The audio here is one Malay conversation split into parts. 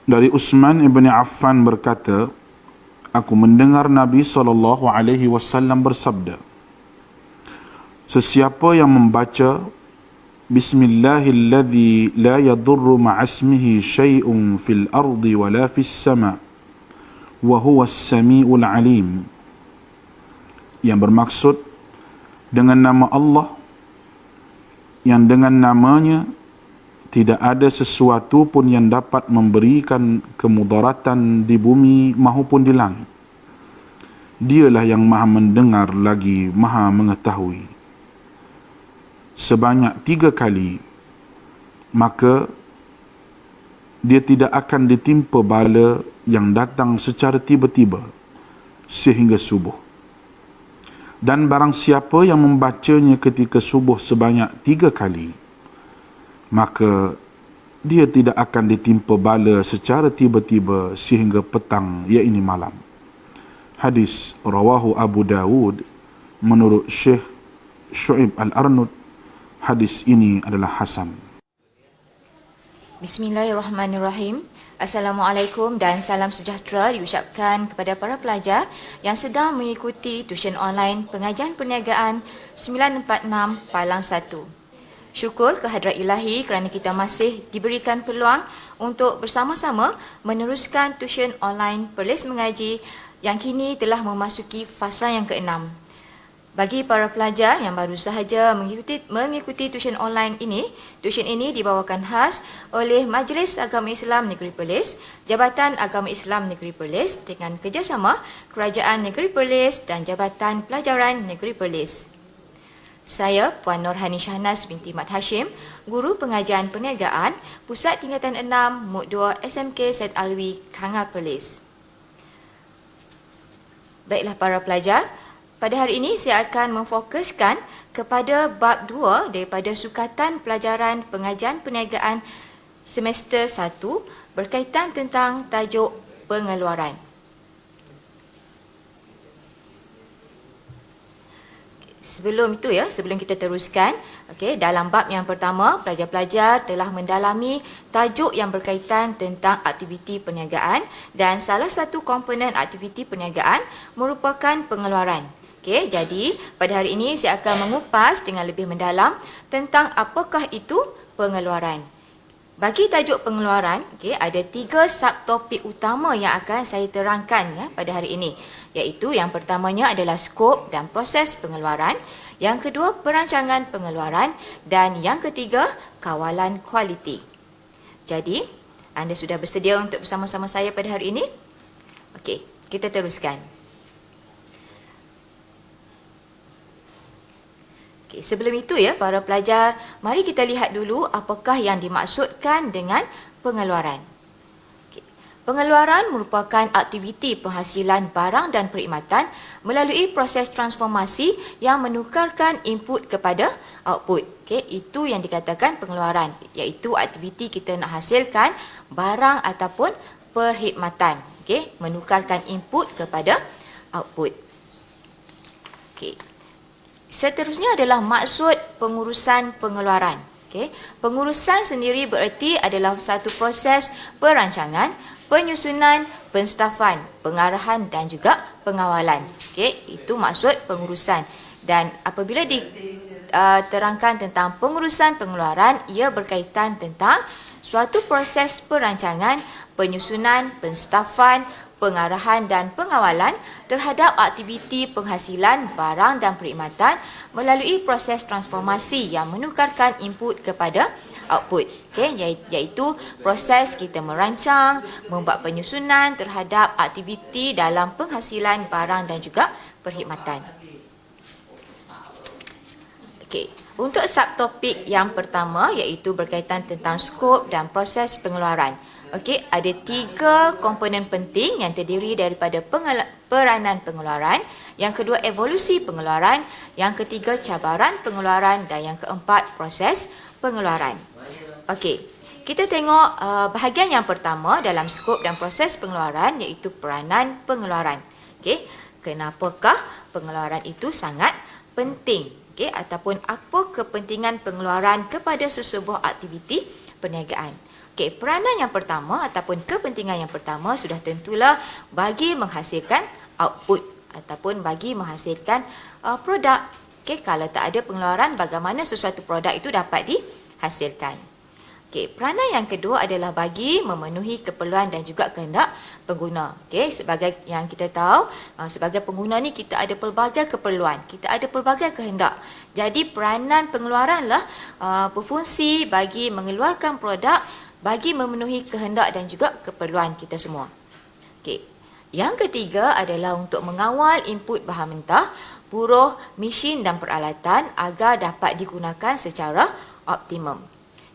Dari Utsman ibn Affan berkata, aku mendengar Nabi SAW bersabda, sesiapa yang membaca Bismillahilladzi la yadurru ma'asmihi syai'un fil ardi wala fis sama' wa huwas sami'ul alim, yang bermaksud dengan nama Allah yang dengan namanya tidak ada sesuatu pun yang dapat memberikan kemudaratan di bumi maupun di langit. Dialah yang maha mendengar lagi maha mengetahui. Sebanyak 3 kali, maka dia tidak akan ditimpa bala yang datang secara tiba-tiba sehingga subuh. Dan barang siapa yang membacanya ketika subuh sebanyak 3 kali, maka dia tidak akan ditimpa bala secara tiba-tiba sehingga petang, iaitu malam. Hadis rawahu Abu Dawud menurut Syekh Syu'ib Al-Arnud. Hadis ini adalah hasan. Bismillahirrahmanirrahim. Assalamualaikum dan salam sejahtera diucapkan kepada para pelajar yang sedang mengikuti tuition online pengajian perniagaan 946 Palang 1. Syukur kehadrat ilahi kerana kita masih diberikan peluang untuk bersama-sama meneruskan tuition online Perlis Mengaji yang kini telah memasuki fasa yang ke-6. Bagi para pelajar yang baru sahaja mengikuti tuition online ini, tuition ini dibawakan khas oleh Majlis Agama Islam Negeri Perlis, Jabatan Agama Islam Negeri Perlis dengan kerjasama Kerajaan Negeri Perlis dan Jabatan Pelajaran Negeri Perlis. Saya Puan Norhani Shahnas binti Mat Hashim, Guru Pengajian Perniagaan, Pusat Tingkatan 6, Muk 2 SMK Said Alwi, Kangar Perlis. Baiklah para pelajar, pada hari ini saya akan memfokuskan kepada bab 2 daripada Sukatan Pelajaran Pengajian Perniagaan semester 1 berkaitan tentang tajuk pengeluaran. Sebelum kita teruskan, dalam bab yang pertama, pelajar-pelajar telah mendalami tajuk yang berkaitan tentang aktiviti perniagaan dan salah satu komponen aktiviti perniagaan merupakan pengeluaran. Jadi pada hari ini saya akan mengupas dengan lebih mendalam tentang apakah itu pengeluaran. Bagi tajuk pengeluaran, ada 3 subtopik utama yang akan saya terangkan pada hari ini. Iaitu yang pertamanya adalah skop dan proses pengeluaran, yang kedua perancangan pengeluaran dan yang ketiga kawalan kualiti. Jadi, anda sudah bersedia untuk bersama-sama saya pada hari ini? Okey, kita teruskan. Sebelum itu para pelajar, mari kita lihat dulu apakah yang dimaksudkan dengan pengeluaran. Pengeluaran merupakan aktiviti penghasilan barang dan perkhidmatan melalui proses transformasi yang menukarkan input kepada output. Itu yang dikatakan pengeluaran, iaitu aktiviti kita nak hasilkan barang ataupun perkhidmatan, menukarkan input kepada output. Seterusnya adalah maksud pengurusan pengeluaran. Pengurusan sendiri bererti adalah satu proses perancangan, penyusunan, penstafan, pengarahan dan juga pengawalan. Itu maksud pengurusan. Dan apabila diterangkan tentang pengurusan pengeluaran, ia berkaitan tentang suatu proses perancangan, penyusunan, penstafan, pengarahan dan pengawalan terhadap aktiviti penghasilan barang dan perkhidmatan melalui proses transformasi yang menukarkan input kepada output. Iaitu proses kita merancang, membuat penyusunan terhadap aktiviti dalam penghasilan barang dan juga perkhidmatan. Untuk subtopik yang pertama iaitu berkaitan tentang skop dan proses pengeluaran. Ada 3 komponen penting yang terdiri daripada peranan pengeluaran, yang kedua evolusi pengeluaran, yang ketiga cabaran pengeluaran dan yang keempat proses pengeluaran. Kita tengok bahagian yang pertama dalam skop dan proses pengeluaran iaitu peranan pengeluaran. Kenapakah pengeluaran itu sangat penting? Ataupun apa kepentingan pengeluaran kepada sesebuah aktiviti perniagaan? Okey, peranan yang pertama ataupun kepentingan yang pertama sudah tentulah bagi menghasilkan output ataupun bagi menghasilkan produk. Okey, kalau tak ada pengeluaran, bagaimana sesuatu produk itu dapat dihasilkan? Okey, peranan yang kedua adalah bagi memenuhi keperluan dan juga kehendak pengguna. Okey, sebagai yang kita tahu, sebagai pengguna ni kita ada pelbagai keperluan, kita ada pelbagai kehendak. Jadi peranan pengeluaranlah berfungsi bagi mengeluarkan produk bagi memenuhi kehendak dan juga keperluan kita semua. Okey. Yang ketiga adalah untuk mengawal input bahan mentah, buruh, mesin dan peralatan agar dapat digunakan secara optimum.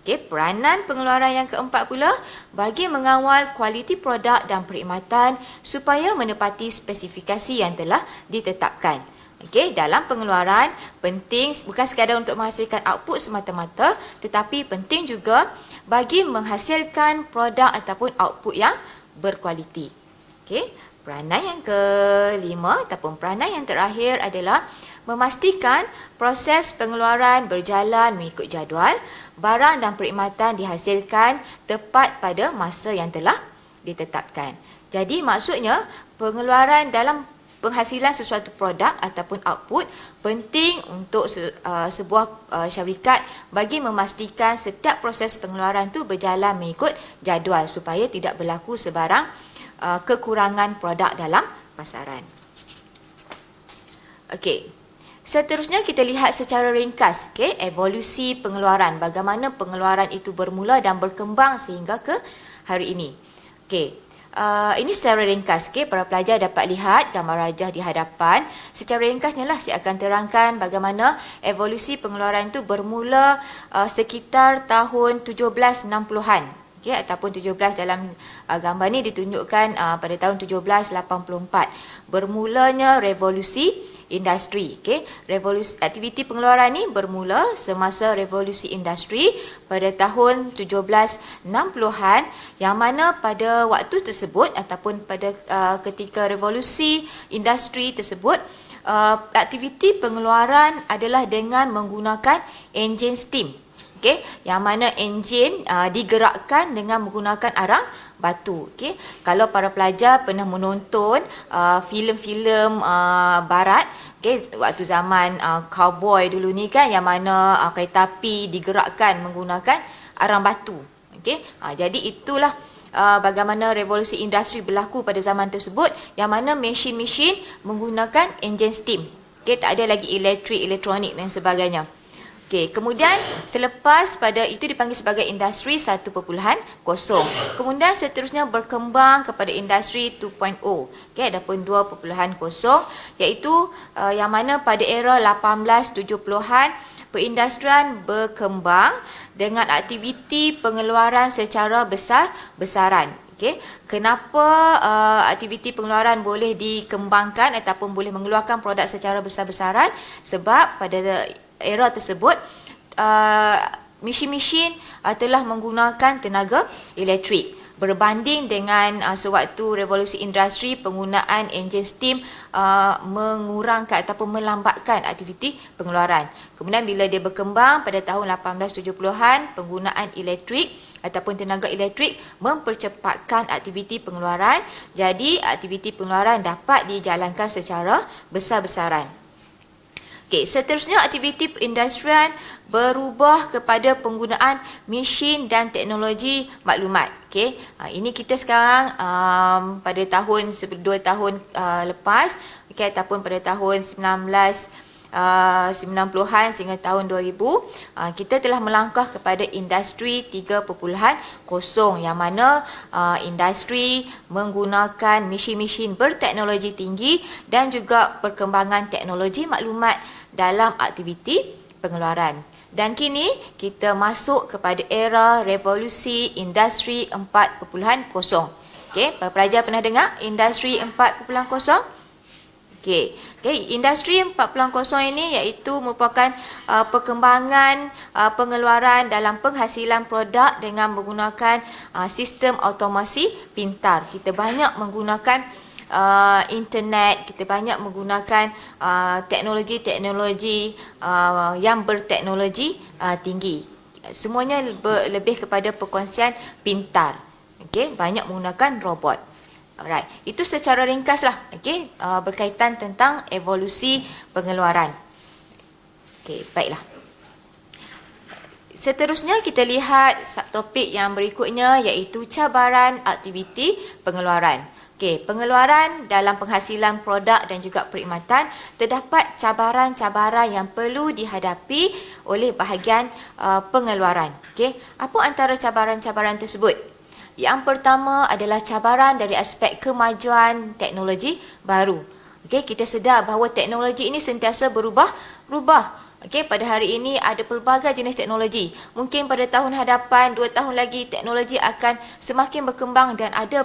Okey, peranan pengeluaran yang keempat pula bagi mengawal kualiti produk dan perkhidmatan supaya menepati spesifikasi yang telah ditetapkan. Okey, dalam pengeluaran penting bukan sekadar untuk menghasilkan output semata-mata, tetapi penting juga bagi menghasilkan produk ataupun output yang berkualiti. Okey, peranan yang kelima ataupun peranan yang terakhir adalah memastikan proses pengeluaran berjalan mengikut jadual, barang dan perkhidmatan dihasilkan tepat pada masa yang telah ditetapkan. Jadi maksudnya pengeluaran dalam penghasilan sesuatu produk ataupun output penting untuk sebuah syarikat bagi memastikan setiap proses pengeluaran itu berjalan mengikut jadual supaya tidak berlaku sebarang kekurangan produk dalam pasaran. Okey. Seterusnya kita lihat secara ringkas, evolusi pengeluaran, bagaimana pengeluaran itu bermula dan berkembang sehingga ke hari ini. Ini secara ringkas, para pelajar dapat lihat gambar rajah di hadapan. Secara ringkasnya lah saya akan terangkan bagaimana evolusi pengeluaran itu bermula sekitar tahun 1760-an. Ataupun 17 dalam gambar ni ditunjukkan pada tahun 1784. Bermulanya revolusi industri. Revolusi aktiviti pengeluaran ni bermula semasa revolusi industri pada tahun 1760-an, yang mana pada waktu tersebut ataupun pada ketika revolusi industri tersebut, aktiviti pengeluaran adalah dengan menggunakan enjin steam. Yang mana enjin digerakkan dengan menggunakan arang batu. Kalau para pelajar pernah menonton filem-filem barat, waktu zaman cowboy dulu ni kan, yang mana kereta api digerakkan menggunakan arang batu. Jadi itulah bagaimana revolusi industri berlaku pada zaman tersebut, yang mana mesin-mesin menggunakan enjin steam. Tak ada lagi elektrik, elektronik dan sebagainya. Kemudian selepas pada itu dipanggil sebagai industri 1.0. Kemudian seterusnya berkembang kepada industri 2.0. Adapun 2.0 iaitu yang mana pada era 1870-an perindustrian berkembang dengan aktiviti pengeluaran secara besar-besaran. Kenapa aktiviti pengeluaran boleh dikembangkan ataupun boleh mengeluarkan produk secara besar-besaran? Sebab pada era tersebut mesin-mesin telah menggunakan tenaga elektrik, berbanding dengan sewaktu revolusi industri penggunaan enjin steam mengurangkan ataupun melambatkan aktiviti pengeluaran. Kemudian bila dia berkembang pada tahun 1870-an, penggunaan elektrik ataupun tenaga elektrik mempercepatkan aktiviti pengeluaran. Jadi aktiviti pengeluaran dapat dijalankan secara besar-besaran. Seterusnya aktiviti perindustrian berubah kepada penggunaan mesin dan teknologi maklumat. Ini kita sekarang pada tahun 2 tahun lepas, ataupun pada tahun 90-an sehingga tahun 2000, kita telah melangkah kepada industri 3.0, yang mana industri menggunakan mesin-mesin berteknologi tinggi dan juga perkembangan teknologi maklumat dalam aktiviti pengeluaran. Dan kini kita masuk kepada era revolusi industri 4.0. Para pelajar pernah dengar industri 4.0? Industri 4.0 ini iaitu merupakan perkembangan pengeluaran dalam penghasilan produk dengan menggunakan sistem automasi pintar. Kita banyak menggunakan internet, kita banyak menggunakan teknologi-teknologi yang berteknologi tinggi. semuanya lebih kepada perkongsian pintar. Okey, banyak menggunakan robot. Alright, itu secara ringkas lah, okey, berkaitan tentang evolusi pengeluaran. Okey, baiklah. Seterusnya kita lihat subtopik yang berikutnya, iaitu cabaran aktiviti pengeluaran. Okey, pengeluaran dalam penghasilan produk dan juga perkhidmatan, terdapat cabaran-cabaran yang perlu dihadapi oleh bahagian pengeluaran. Okey, apa antara cabaran-cabaran tersebut? Yang pertama adalah cabaran dari aspek kemajuan teknologi baru. Okey, kita sedar bahawa teknologi ini sentiasa berubah. Okey, pada hari ini ada pelbagai jenis teknologi. Mungkin pada tahun hadapan, 2 tahun lagi, teknologi akan semakin berkembang dan ada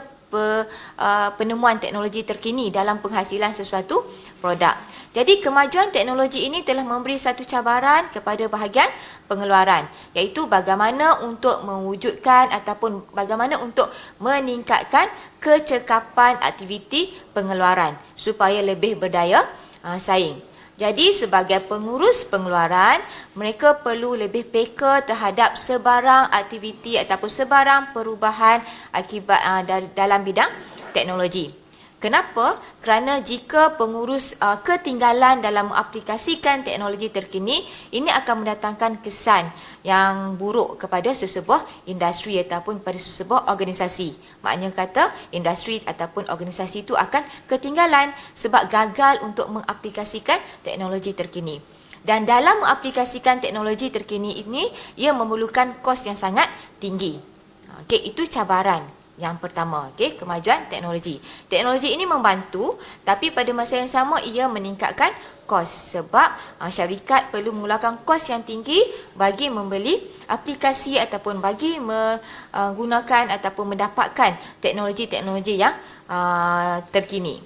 penemuan teknologi terkini dalam penghasilan sesuatu produk. Jadi kemajuan teknologi ini telah memberi satu cabaran kepada bahagian pengeluaran, iaitu bagaimana untuk mewujudkan ataupun bagaimana untuk meningkatkan kecekapan aktiviti pengeluaran supaya lebih berdaya saing. Jadi sebagai pengurus pengeluaran, mereka perlu lebih peka terhadap sebarang aktiviti ataupun sebarang perubahan akibat dalam bidang teknologi. Kenapa? Kerana jika pengurus ketinggalan dalam mengaplikasikan teknologi terkini, ini akan mendatangkan kesan yang buruk kepada sesebuah industri ataupun pada sesebuah organisasi. Maknanya kata industri ataupun organisasi itu akan ketinggalan sebab gagal untuk mengaplikasikan teknologi terkini. Dan dalam mengaplikasikan teknologi terkini ini, ia memerlukan kos yang sangat tinggi. Okey, itu cabaran yang pertama, okey, kemajuan teknologi. Teknologi ini membantu, tapi pada masa yang sama ia meningkatkan kos sebab syarikat perlu mengeluarkan kos yang tinggi bagi membeli aplikasi ataupun bagi menggunakan ataupun mendapatkan teknologi-teknologi yang terkini.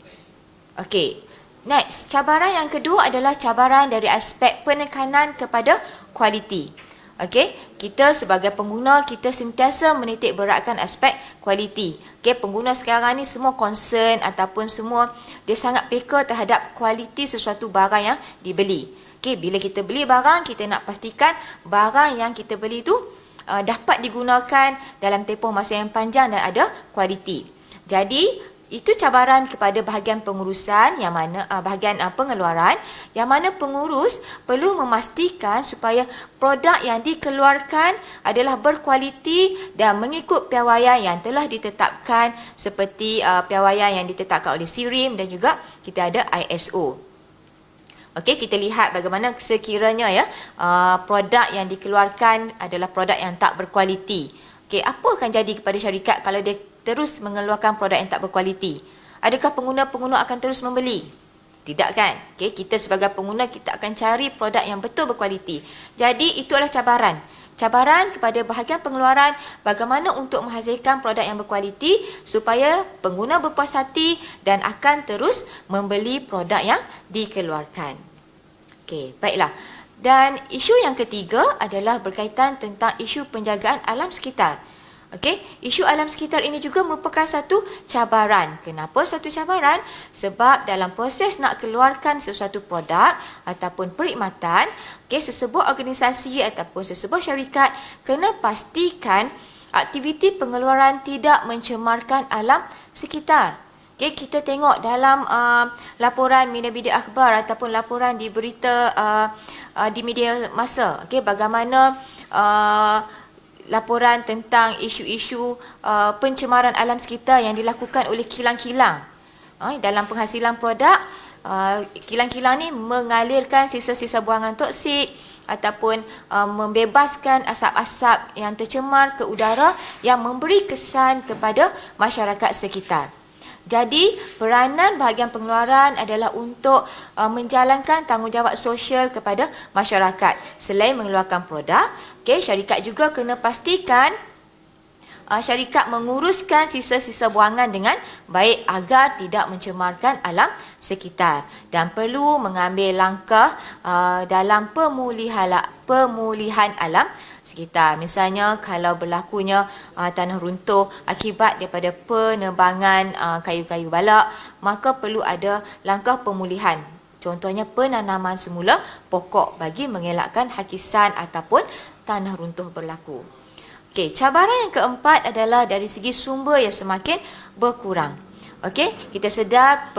Okey. Next, cabaran yang kedua adalah cabaran dari aspek penekanan kepada kualiti. Okey, kita sebagai pengguna, kita sentiasa menitik beratkan aspek kualiti. Okey, pengguna sekarang ni semua concern ataupun semua dia sangat peka terhadap kualiti sesuatu barang yang dibeli. Okey, bila kita beli barang, kita nak pastikan barang yang kita beli tu dapat digunakan dalam tempoh masa yang panjang dan ada kualiti. Jadi itu cabaran kepada bahagian pengurusan yang mana bahagian pengeluaran, yang mana pengurus perlu memastikan supaya produk yang dikeluarkan adalah berkualiti dan mengikut piawaian yang telah ditetapkan seperti piawaian yang ditetapkan oleh SIRIM dan juga kita ada ISO. Okey, kita lihat bagaimana sekiranya produk yang dikeluarkan adalah produk yang tak berkualiti. Okey, apa akan jadi kepada syarikat kalau dia terus mengeluarkan produk yang tak berkualiti? Adakah pengguna-pengguna akan terus membeli? Tidak kan? Okey, kita sebagai pengguna kita akan cari produk yang betul berkualiti. Jadi itu adalah cabaran. Cabaran kepada bahagian pengeluaran bagaimana untuk menghasilkan produk yang berkualiti supaya pengguna berpuas hati dan akan terus membeli produk yang dikeluarkan. Okey, baiklah. Dan isu yang ketiga adalah berkaitan tentang isu penjagaan alam sekitar. Okey, isu alam sekitar ini juga merupakan satu cabaran. Kenapa satu cabaran? Sebab dalam proses nak keluarkan sesuatu produk ataupun perkhidmatan, okey, sesebuah organisasi ataupun sesebuah syarikat kena pastikan aktiviti pengeluaran tidak mencemarkan alam sekitar. Okay, kita tengok dalam laporan media-media akhbar ataupun laporan di berita di media masa, okay, bagaimana laporan tentang isu-isu pencemaran alam sekitar yang dilakukan oleh kilang-kilang dalam penghasilan produk. Kilang-kilang ni mengalirkan sisa-sisa buangan toksik ataupun membebaskan asap-asap yang tercemar ke udara yang memberi kesan kepada masyarakat sekitar. Jadi, peranan bahagian pengeluaran adalah untuk menjalankan tanggungjawab sosial kepada masyarakat. Selain mengeluarkan produk, okay, syarikat juga kena pastikan syarikat menguruskan sisa-sisa buangan dengan baik agar tidak mencemarkan alam sekitar dan perlu mengambil langkah dalam pemulihan alam sekitar. Misalnya kalau berlakunya tanah runtuh akibat daripada penebangan kayu-kayu balak, maka perlu ada langkah pemulihan Contohnya penanaman semula pokok bagi mengelakkan hakisan ataupun tanah runtuh berlaku. Okey, cabaran yang keempat adalah dari segi sumber yang semakin berkurang. Okey, kita sedar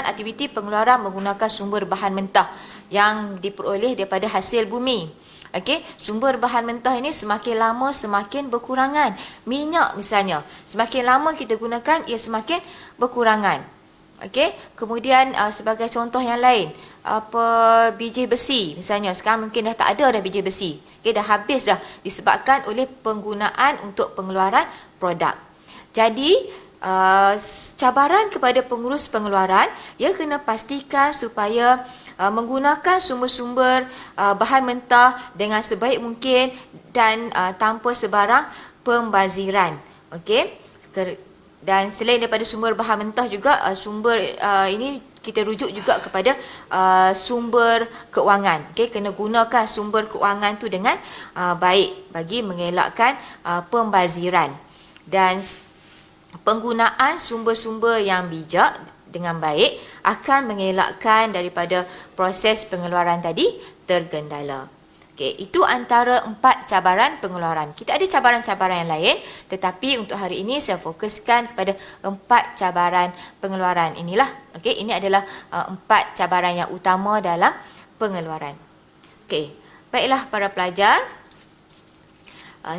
aktiviti pengeluaran menggunakan sumber bahan mentah yang diperoleh daripada hasil bumi. Okey, sumber bahan mentah ini semakin lama semakin berkurangan. Minyak misalnya, semakin lama kita gunakan ia semakin berkurangan. Okey, kemudian sebagai contoh yang lain, biji besi misalnya, sekarang mungkin dah tak ada dah biji besi. Okey, dah habis dah disebabkan oleh penggunaan untuk pengeluaran produk. Jadi cabaran kepada pengurus pengeluaran, ia kena pastikan supaya menggunakan sumber-sumber bahan mentah dengan sebaik mungkin dan tanpa sebarang pembaziran. Okey. Dan selain daripada sumber bahan mentah juga sumber ini kita rujuk juga kepada sumber keuangan. Okey, kena gunakan sumber keuangan tu dengan baik bagi mengelakkan pembaziran. Dan penggunaan sumber-sumber yang bijak dengan baik akan mengelakkan daripada proses pengeluaran tadi tergendala. Okey, itu antara 4 cabaran pengeluaran. Kita ada cabaran-cabaran yang lain, tetapi untuk hari ini saya fokuskan kepada 4 cabaran pengeluaran inilah. Okey, ini adalah 4 cabaran yang utama dalam pengeluaran. Okey, baiklah para pelajar.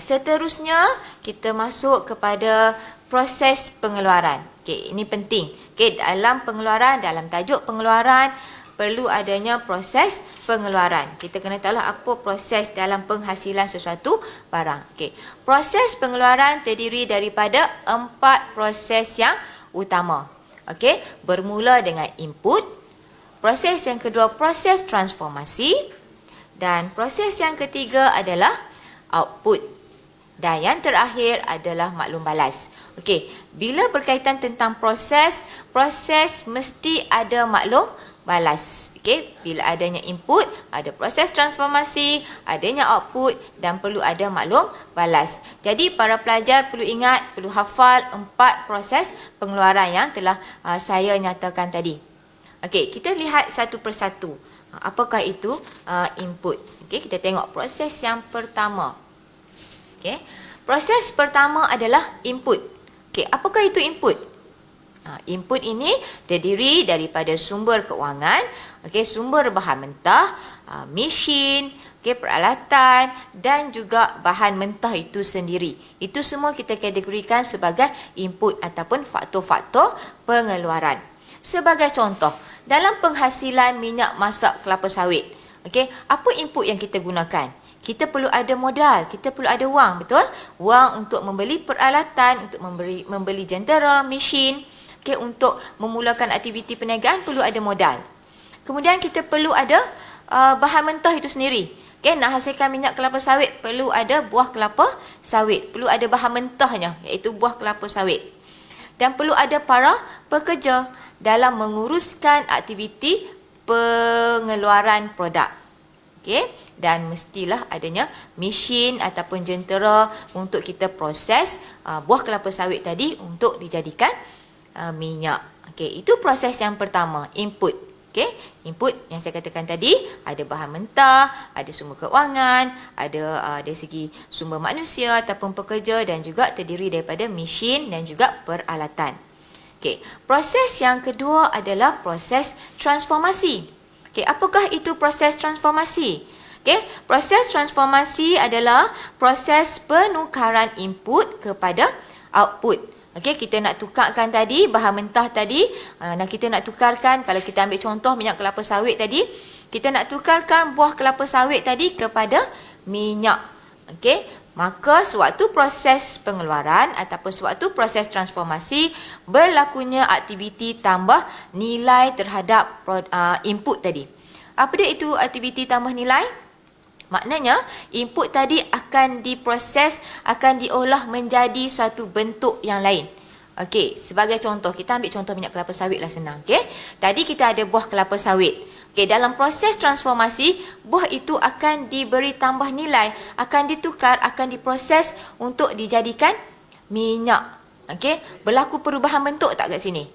Seterusnya kita masuk kepada proses pengeluaran. Okey, ini penting. Okey, dalam pengeluaran, dalam tajuk pengeluaran perlu adanya proses pengeluaran. Kita kena tahu apa proses dalam penghasilan sesuatu barang. Okey, proses pengeluaran terdiri daripada 4 proses yang utama. Okey, bermula dengan input. Proses yang kedua proses transformasi dan proses yang ketiga adalah output. Dan yang terakhir adalah maklum balas. Okey, bila berkaitan tentang proses mesti ada maklum balas. Okey, bila adanya input, ada proses transformasi, adanya output dan perlu ada maklum balas. Jadi para pelajar perlu ingat, perlu hafal 4 proses pengeluaran yang telah saya nyatakan tadi. Okey, kita lihat satu persatu. Apakah itu input? Okey, kita tengok proses yang pertama. Okay. Proses pertama adalah input. Okay. Apakah itu input? Input ini terdiri daripada sumber keuangan, okay, sumber bahan mentah, mesin, okay, peralatan dan juga bahan mentah itu sendiri. Itu semua kita kategorikan sebagai input ataupun faktor-faktor pengeluaran. Sebagai contoh, dalam penghasilan minyak masak kelapa sawit, okay, apa input yang kita gunakan? Kita perlu ada modal, kita perlu ada wang, betul? Wang untuk membeli peralatan, untuk membeli jentera, mesin. Okay, untuk memulakan aktiviti perniagaan perlu ada modal. Kemudian kita perlu ada bahan mentah itu sendiri. Okay, nak hasilkan minyak kelapa sawit perlu ada buah kelapa sawit, perlu ada bahan mentahnya iaitu buah kelapa sawit. Dan perlu ada para pekerja dalam menguruskan aktiviti pengeluaran produk. Okay, dan mestilah adanya mesin ataupun jentera untuk kita proses buah kelapa sawit tadi untuk dijadikan minyak. Okay, itu proses yang pertama, input. Okay, input yang saya katakan tadi ada bahan mentah, ada sumber keuangan, ada dari segi sumber manusia ataupun pekerja dan juga terdiri daripada mesin dan juga peralatan. Okay, proses yang kedua adalah proses transformasi. Okay, apakah itu proses transformasi? Okay, proses transformasi adalah proses penukaran input kepada output. Okay, kita nak tukarkan tadi bahan mentah tadi, dan kita nak tukarkan, kalau kita ambil contoh minyak kelapa sawit tadi, kita nak tukarkan buah kelapa sawit tadi kepada minyak. Okay, maka sewaktu proses pengeluaran ataupun sewaktu proses transformasi berlakunya aktiviti tambah nilai terhadap input tadi. Apa dia itu aktiviti tambah nilai? Maknanya input tadi akan diproses, akan diolah menjadi suatu bentuk yang lain. Okey, sebagai contoh, kita ambil contoh minyak kelapa sawit lah, senang. Okey, tadi kita ada buah kelapa sawit. Okey, dalam proses transformasi, buah itu akan diberi tambah nilai, akan ditukar, akan diproses untuk dijadikan minyak. Okey, berlaku perubahan bentuk tak kat sini?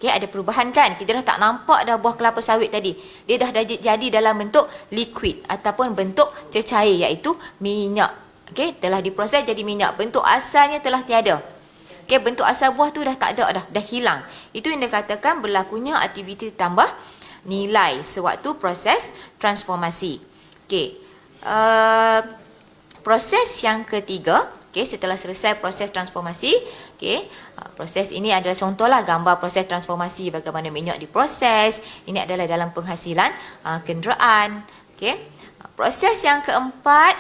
Okey, ada perubahan kan? Kita dah tak nampak dah buah kelapa sawit tadi. Dia dah jadi dalam bentuk liquid ataupun bentuk cecair, iaitu minyak. Okey, telah diproses jadi minyak. Bentuk asalnya telah tiada. Okey, bentuk asal buah tu dah tak ada dah hilang. Itu yang dikatakan berlakunya aktiviti tambah nilai sewaktu proses transformasi. Okey. Proses yang ketiga, okey, setelah selesai proses transformasi, okey, proses ini adalah contohlah gambar proses transformasi bagaimana minyak diproses. Ini adalah dalam penghasilan kenderaan. Okey. Proses yang keempat,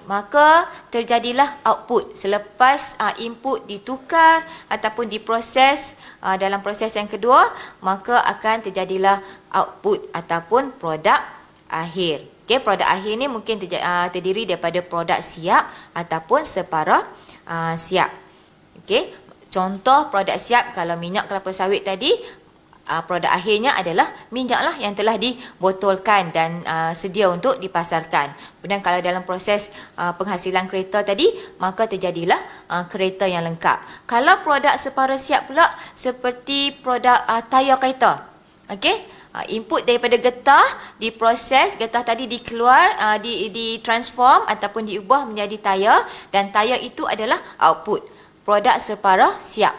maka terjadilah output selepas input ditukar ataupun diproses. Dalam proses yang kedua, maka akan terjadilah output ataupun produk akhir. Okey, produk akhir ni mungkin terdiri daripada produk siap ataupun separuh siap. Okey, contoh produk siap kalau minyak kelapa sawit tadi, produk akhirnya adalah minyak lah yang telah dibotolkan dan sedia untuk dipasarkan. Kemudian kalau dalam proses penghasilan kereta tadi, maka terjadilah kereta yang lengkap. Kalau produk separuh siap pula seperti produk tayar kereta. Okey, input daripada getah diproses, getah tadi dikeluar, ditransform ataupun diubah menjadi tayar, dan tayar itu adalah output produk separuh siap.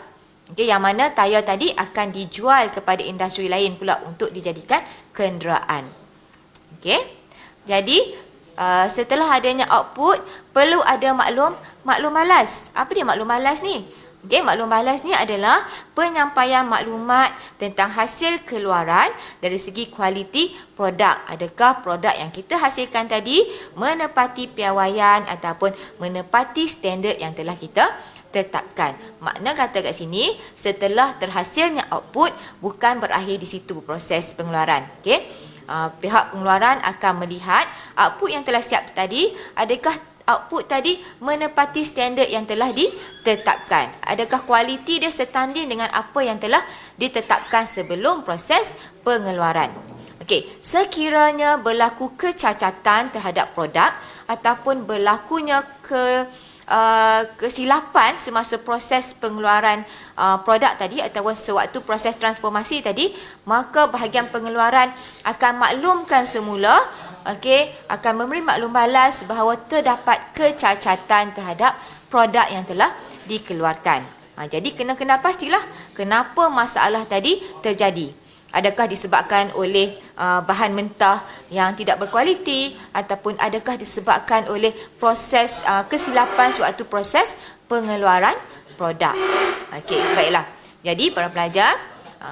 Okey, yang mana tayar tadi akan dijual kepada industri lain pula untuk dijadikan kenderaan. Okey, jadi setelah adanya output, perlu ada maklum balas. Apa dia maklum balas ni? Okey, maklum balas ni adalah penyampaian maklumat tentang hasil keluaran dari segi kualiti produk. Adakah produk yang kita hasilkan tadi menepati piawaian ataupun menepati standard yang telah kita tetapkan. Makna kata kat sini, setelah terhasilnya output, bukan berakhir di situ proses pengeluaran. Okey, pihak pengeluaran akan melihat output yang telah siap tadi, adakah output tadi menepati standard yang telah ditetapkan. Adakah kualiti dia setanding dengan apa yang telah ditetapkan sebelum proses pengeluaran. Okey, sekiranya berlaku kecacatan terhadap produk ataupun berlakunya kesilapan semasa proses pengeluaran produk tadi ataupun sewaktu proses transformasi tadi, maka bahagian pengeluaran akan maklumkan semula, okey, akan memberi maklum balas bahawa terdapat kecacatan terhadap produk yang telah dikeluarkan. Jadi kena pastilah kenapa masalah tadi terjadi. Adakah disebabkan oleh bahan mentah yang tidak berkualiti ataupun adakah disebabkan oleh proses kesilapan sewaktu proses pengeluaran produk. Okey, baiklah. Jadi para pelajar,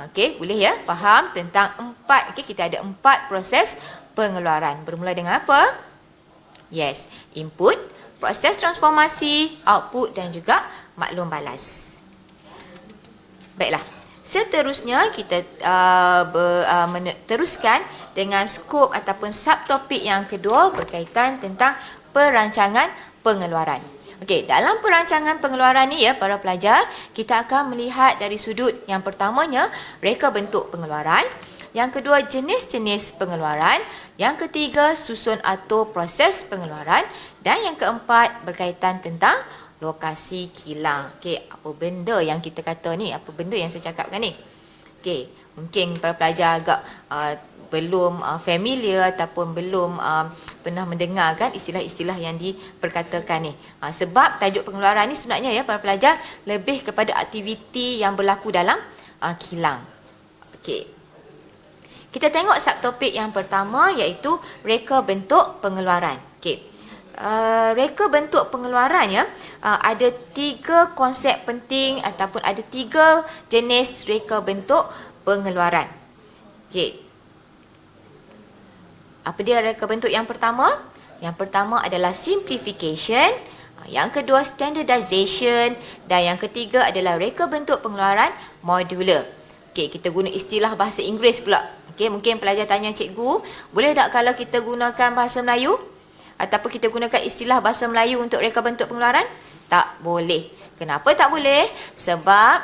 okey, boleh ya faham tentang kita ada 4 proses pengeluaran. Bermula dengan apa? Yes, input, proses transformasi, output dan juga maklum balas. Baiklah. Seterusnya kita teruskan dengan skop ataupun subtopik yang kedua berkaitan tentang perancangan pengeluaran. Okey, dalam perancangan pengeluaran ni ya para pelajar, kita akan melihat dari sudut yang pertamanya reka bentuk pengeluaran, yang kedua jenis-jenis pengeluaran, yang ketiga susun atau proses pengeluaran, dan yang keempat berkaitan tentang lokasi kilang. Okey, apa benda yang kita kata ni? Apa benda yang saya cakapkan ni? Okey, mungkin para pelajar agak belum familiar ataupun belum pernah mendengar kan istilah-istilah yang diperkatakan ni. Sebab tajuk pengeluaran ni sebenarnya ya para pelajar lebih kepada aktiviti yang berlaku dalam kilang. Okey. Kita tengok subtopik yang pertama iaitu reka bentuk pengeluaran. Okey. Reka bentuk pengeluaran ya, ada 3 konsep penting ataupun ada 3 jenis reka bentuk pengeluaran. Okey. Apa dia reka bentuk yang pertama? Yang pertama adalah simplification, yang kedua standardization, dan yang ketiga adalah reka bentuk pengeluaran modular. Okey, kita guna istilah bahasa Inggeris pula. Okey, mungkin pelajar tanya cikgu, boleh tak kalau kita gunakan bahasa Melayu? Ataupun kita gunakan istilah bahasa Melayu untuk reka bentuk pengeluaran? Tak boleh. Kenapa tak boleh? Sebab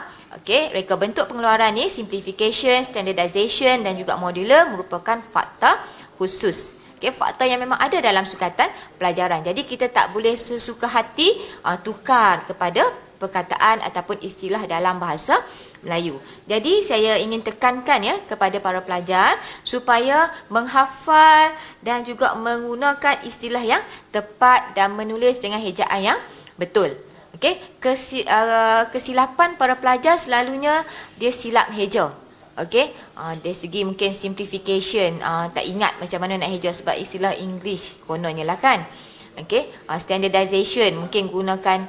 reka bentuk pengeluaran ni simplification, standardization dan juga modular merupakan fakta khusus. Fakta yang memang ada dalam sukatan pelajaran. Jadi kita tak boleh sesuka hati tukar kepada perkataan ataupun istilah dalam bahasa Melayu. Jadi saya ingin tekankan ya kepada para pelajar supaya menghafal dan juga menggunakan istilah yang tepat dan menulis dengan ejaan yang betul. Okey, kesilapan para pelajar selalunya dia silap heja. Okey, dari segi mungkin simplification, tak ingat macam mana nak heja sebab istilah English kononnya lah kan. Okey, standardization mungkin gunakan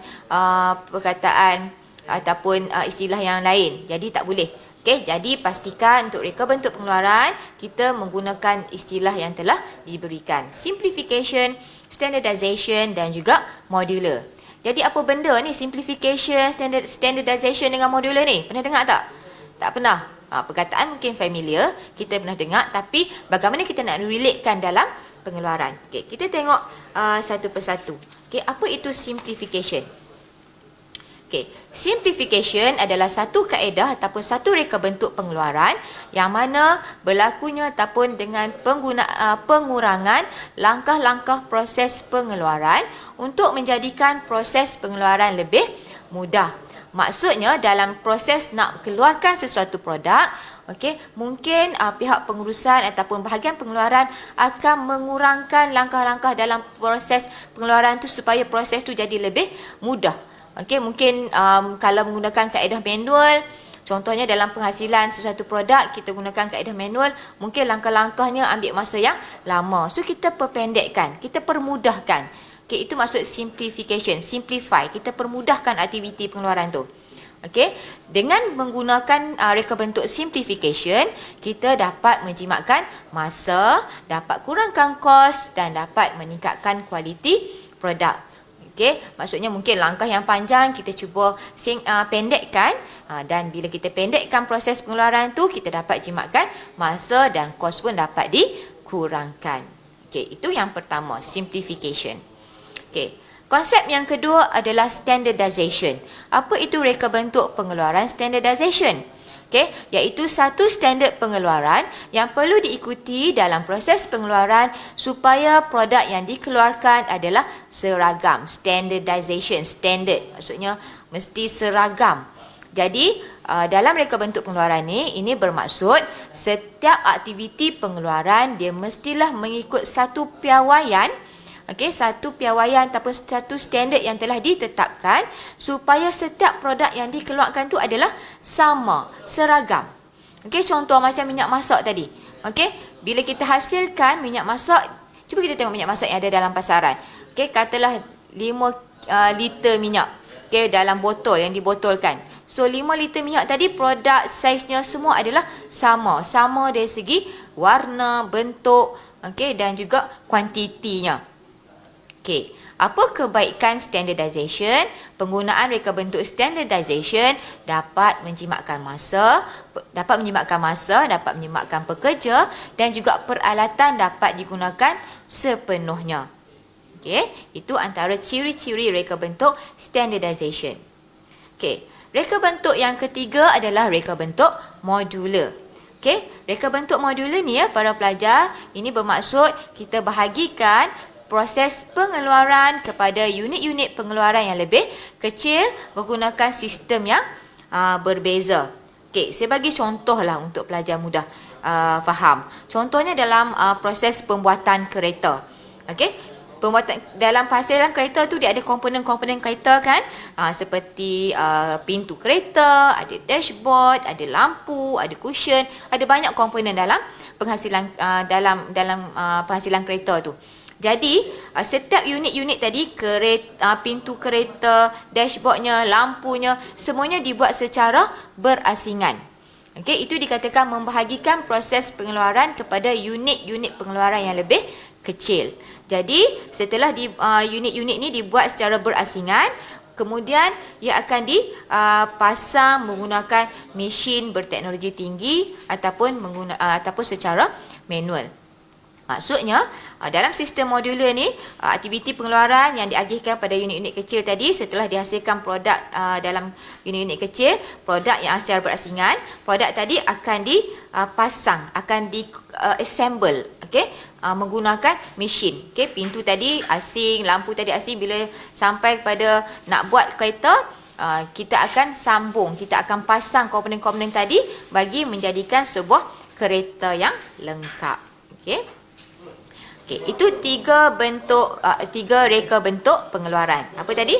perkataan ataupun istilah yang lain. Jadi tak boleh. Okey, jadi pastikan untuk reka bentuk pengeluaran kita menggunakan istilah yang telah diberikan. Simplification, standardization dan juga modular. Jadi apa benda ni simplification, standardization dengan modular ni? Pernah dengar tak? Tak pernah. Perkataan mungkin familiar, kita pernah dengar, tapi bagaimana kita nak relatekan dalam pengeluaran? Okey, kita tengok satu persatu. Okey, apa itu simplification? Okey, simplification adalah satu kaedah ataupun satu reka bentuk pengeluaran yang mana berlakunya ataupun dengan pengurangan langkah-langkah proses pengeluaran untuk menjadikan proses pengeluaran lebih mudah. Maksudnya dalam proses nak keluarkan sesuatu produk, okey, mungkin pihak pengurusan ataupun bahagian pengeluaran akan mengurangkan langkah-langkah dalam proses pengeluaran tu supaya proses tu jadi lebih mudah. Okey, mungkin kalau menggunakan kaedah manual, contohnya dalam penghasilan sesuatu produk kita gunakan kaedah manual, mungkin langkah-langkahnya ambil masa yang lama. So kita perpendekkan, kita permudahkan. Okey, itu maksud simplification, simplify. Kita permudahkan aktiviti pengeluaran tu. Okey, dengan menggunakan reka bentuk simplification, kita dapat menjimatkan masa, dapat kurangkan kos dan dapat meningkatkan kualiti produk. Okey, maksudnya mungkin langkah yang panjang kita cuba pendekkan, dan bila kita pendekkan proses pengeluaran tu, kita dapat jimatkan masa dan kos pun dapat dikurangkan. Okey, itu yang pertama, simplification. Okey, konsep yang kedua adalah standardization. Apa itu reka bentuk pengeluaran standardization? Okey, iaitu satu standard pengeluaran yang perlu diikuti dalam proses pengeluaran supaya produk yang dikeluarkan adalah seragam. Standardization, standard maksudnya mesti seragam. Jadi dalam reka bentuk pengeluaran ini bermaksud setiap aktiviti pengeluaran dia mestilah mengikut satu piawaian. Okey, satu piawaian ataupun satu standard yang telah ditetapkan supaya setiap produk yang dikeluarkan tu adalah sama, seragam. Okey, contoh macam minyak masak tadi. Okey, bila kita hasilkan minyak masak, cuba kita tengok minyak masak yang ada dalam pasaran. Okey, katalah 5 liter minyak. Okey, dalam botol yang dibotolkan. So 5 liter minyak tadi produk saiznya semua adalah sama. Sama dari segi warna, bentuk, okey, dan juga kuantitinya. Okey, apa kebaikan standardization? Penggunaan reka bentuk standardization dapat menjimatkan masa, dapat menjimatkan pekerja dan juga peralatan dapat digunakan sepenuhnya. Okey, itu antara ciri-ciri reka bentuk standardization. Okey, reka bentuk yang ketiga adalah reka bentuk modular. Okey, reka bentuk modular ni ya para pelajar, ini bermaksud kita bahagikan proses pengeluaran kepada unit-unit pengeluaran yang lebih kecil menggunakan sistem yang berbeza. Okey, saya bagi contohlah untuk pelajar mudah faham. Contohnya dalam proses pembuatan kereta. Okey, pembuatan dalam phasilan kereta tu dia ada komponen-komponen kereta kan, seperti pintu kereta, ada dashboard, ada lampu, ada cushion, ada banyak komponen dalam penghasilan penghasilan kereta tu. Jadi setiap unit-unit tadi, pintu kereta, dashboardnya, lampunya, semuanya dibuat secara berasingan. Okey, itu dikatakan membahagikan proses pengeluaran kepada unit-unit pengeluaran yang lebih kecil. Jadi setelah unit-unit ni dibuat secara berasingan, kemudian ia akan dipasang menggunakan mesin berteknologi tinggi ataupun secara manual. Maksudnya dalam sistem modular ni, aktiviti pengeluaran yang diagihkan pada unit-unit kecil tadi, setelah dihasilkan produk dalam unit-unit kecil, produk yang secara berasingan, produk tadi akan dipasang, akan di-assemble, okey, menggunakan mesin. Okey, pintu tadi asing, lampu tadi asing, bila sampai kepada nak buat kereta, kita akan sambung, kita akan pasang komponen-komponen tadi bagi menjadikan sebuah kereta yang lengkap. Okey. Okey, itu tiga reka bentuk pengeluaran. Apa tadi?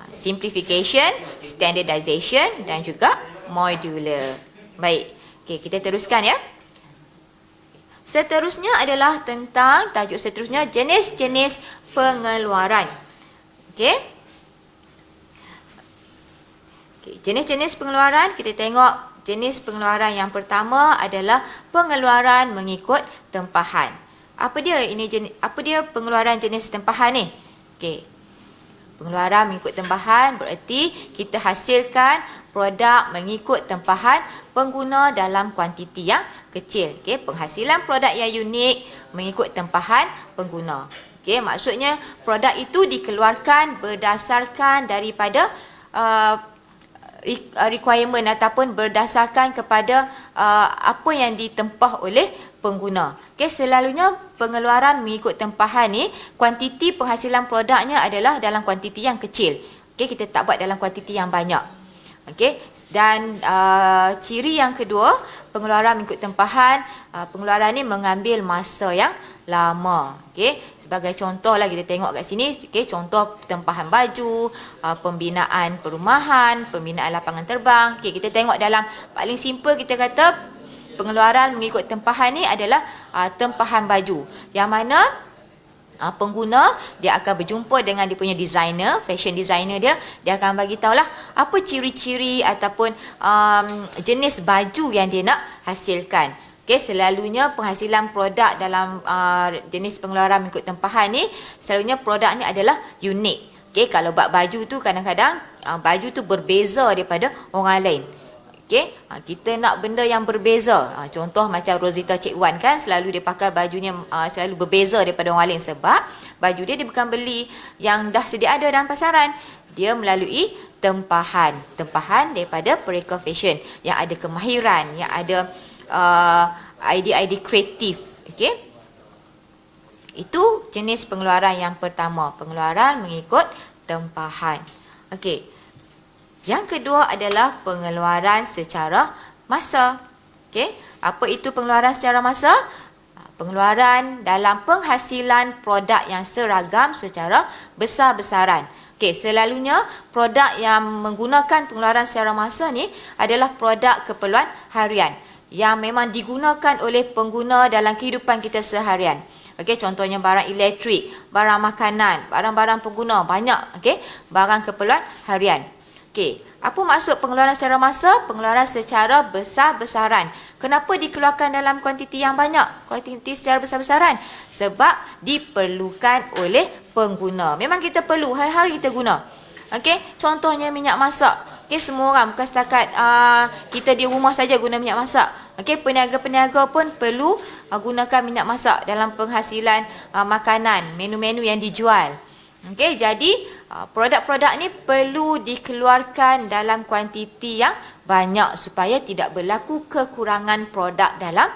Simplification, standardization dan juga modular. Baik. Okey, kita teruskan ya. Seterusnya adalah tentang tajuk seterusnya jenis-jenis pengeluaran. Okey. Okey, jenis-jenis pengeluaran, kita tengok jenis pengeluaran yang pertama adalah pengeluaran mengikut tempahan. Apa dia pengeluaran jenis tempahan ni? Okey. Pengeluaran mengikut tempahan bererti kita hasilkan produk mengikut tempahan pengguna dalam kuantiti yang kecil. Okey, penghasilan produk yang unik mengikut tempahan pengguna. Okey, maksudnya produk itu dikeluarkan berdasarkan daripada requirement ataupun berdasarkan kepada apa yang ditempah oleh pengguna. Okey, selalunya pengeluaran mengikut tempahan ni, kuantiti penghasilan produknya adalah dalam kuantiti yang kecil. Okey, kita tak buat dalam kuantiti yang banyak. Okey, dan ciri yang kedua, pengeluaran mengikut tempahan, pengeluaran ni mengambil masa yang lama. Okey, sebagai contohlah kita tengok kat sini, okey, contoh tempahan baju, pembinaan perumahan, pembinaan lapangan terbang. Okey, kita tengok dalam paling simple kita kata pengeluaran mengikut tempahan ni adalah tempahan baju. Yang mana pengguna dia akan berjumpa dengan dia punya designer, fashion designer dia akan bagi tahulah apa ciri-ciri ataupun jenis baju yang dia nak hasilkan. Okey, selalunya penghasilan produk dalam jenis pengeluaran mengikut tempahan ni, selalunya produk ni adalah unik. Okey, kalau buat baju tu kadang-kadang baju tu berbeza daripada orang lain. Okey, kita nak benda yang berbeza. Contoh macam Rosita Cik Wan kan, selalu dia pakai bajunya selalu berbeza daripada orang lain sebab baju dia bukan beli yang dah sedia ada dalam pasaran. Dia melalui tempahan daripada Pereka Fashion yang ada kemahiran, yang ada idea-idea kreatif. Okey. Itu jenis pengeluaran yang pertama, pengeluaran mengikut tempahan. Okey. Yang kedua adalah pengeluaran secara masa. Okey, apa itu pengeluaran secara masa? Pengeluaran dalam penghasilan produk yang seragam secara besar-besaran. Okey, selalunya produk yang menggunakan pengeluaran secara masa ni adalah produk keperluan harian yang memang digunakan oleh pengguna dalam kehidupan kita seharian. Okey, contohnya barang elektrik, barang makanan, barang-barang pengguna banyak. Okey, barang keperluan harian. Okey, apa maksud pengeluaran secara masa? Pengeluaran secara besar-besaran. Kenapa dikeluarkan dalam kuantiti yang banyak? Kuantiti secara besar-besaran. Sebab diperlukan oleh pengguna. Memang kita perlu, hari-hari kita guna. Okey, contohnya minyak masak. Okey, semua orang bukan setakat kita di rumah saja guna minyak masak. Okey, peniaga-peniaga pun perlu gunakan minyak masak dalam penghasilan makanan, menu-menu yang dijual. Okey, jadi produk-produk ni perlu dikeluarkan dalam kuantiti yang banyak supaya tidak berlaku kekurangan produk dalam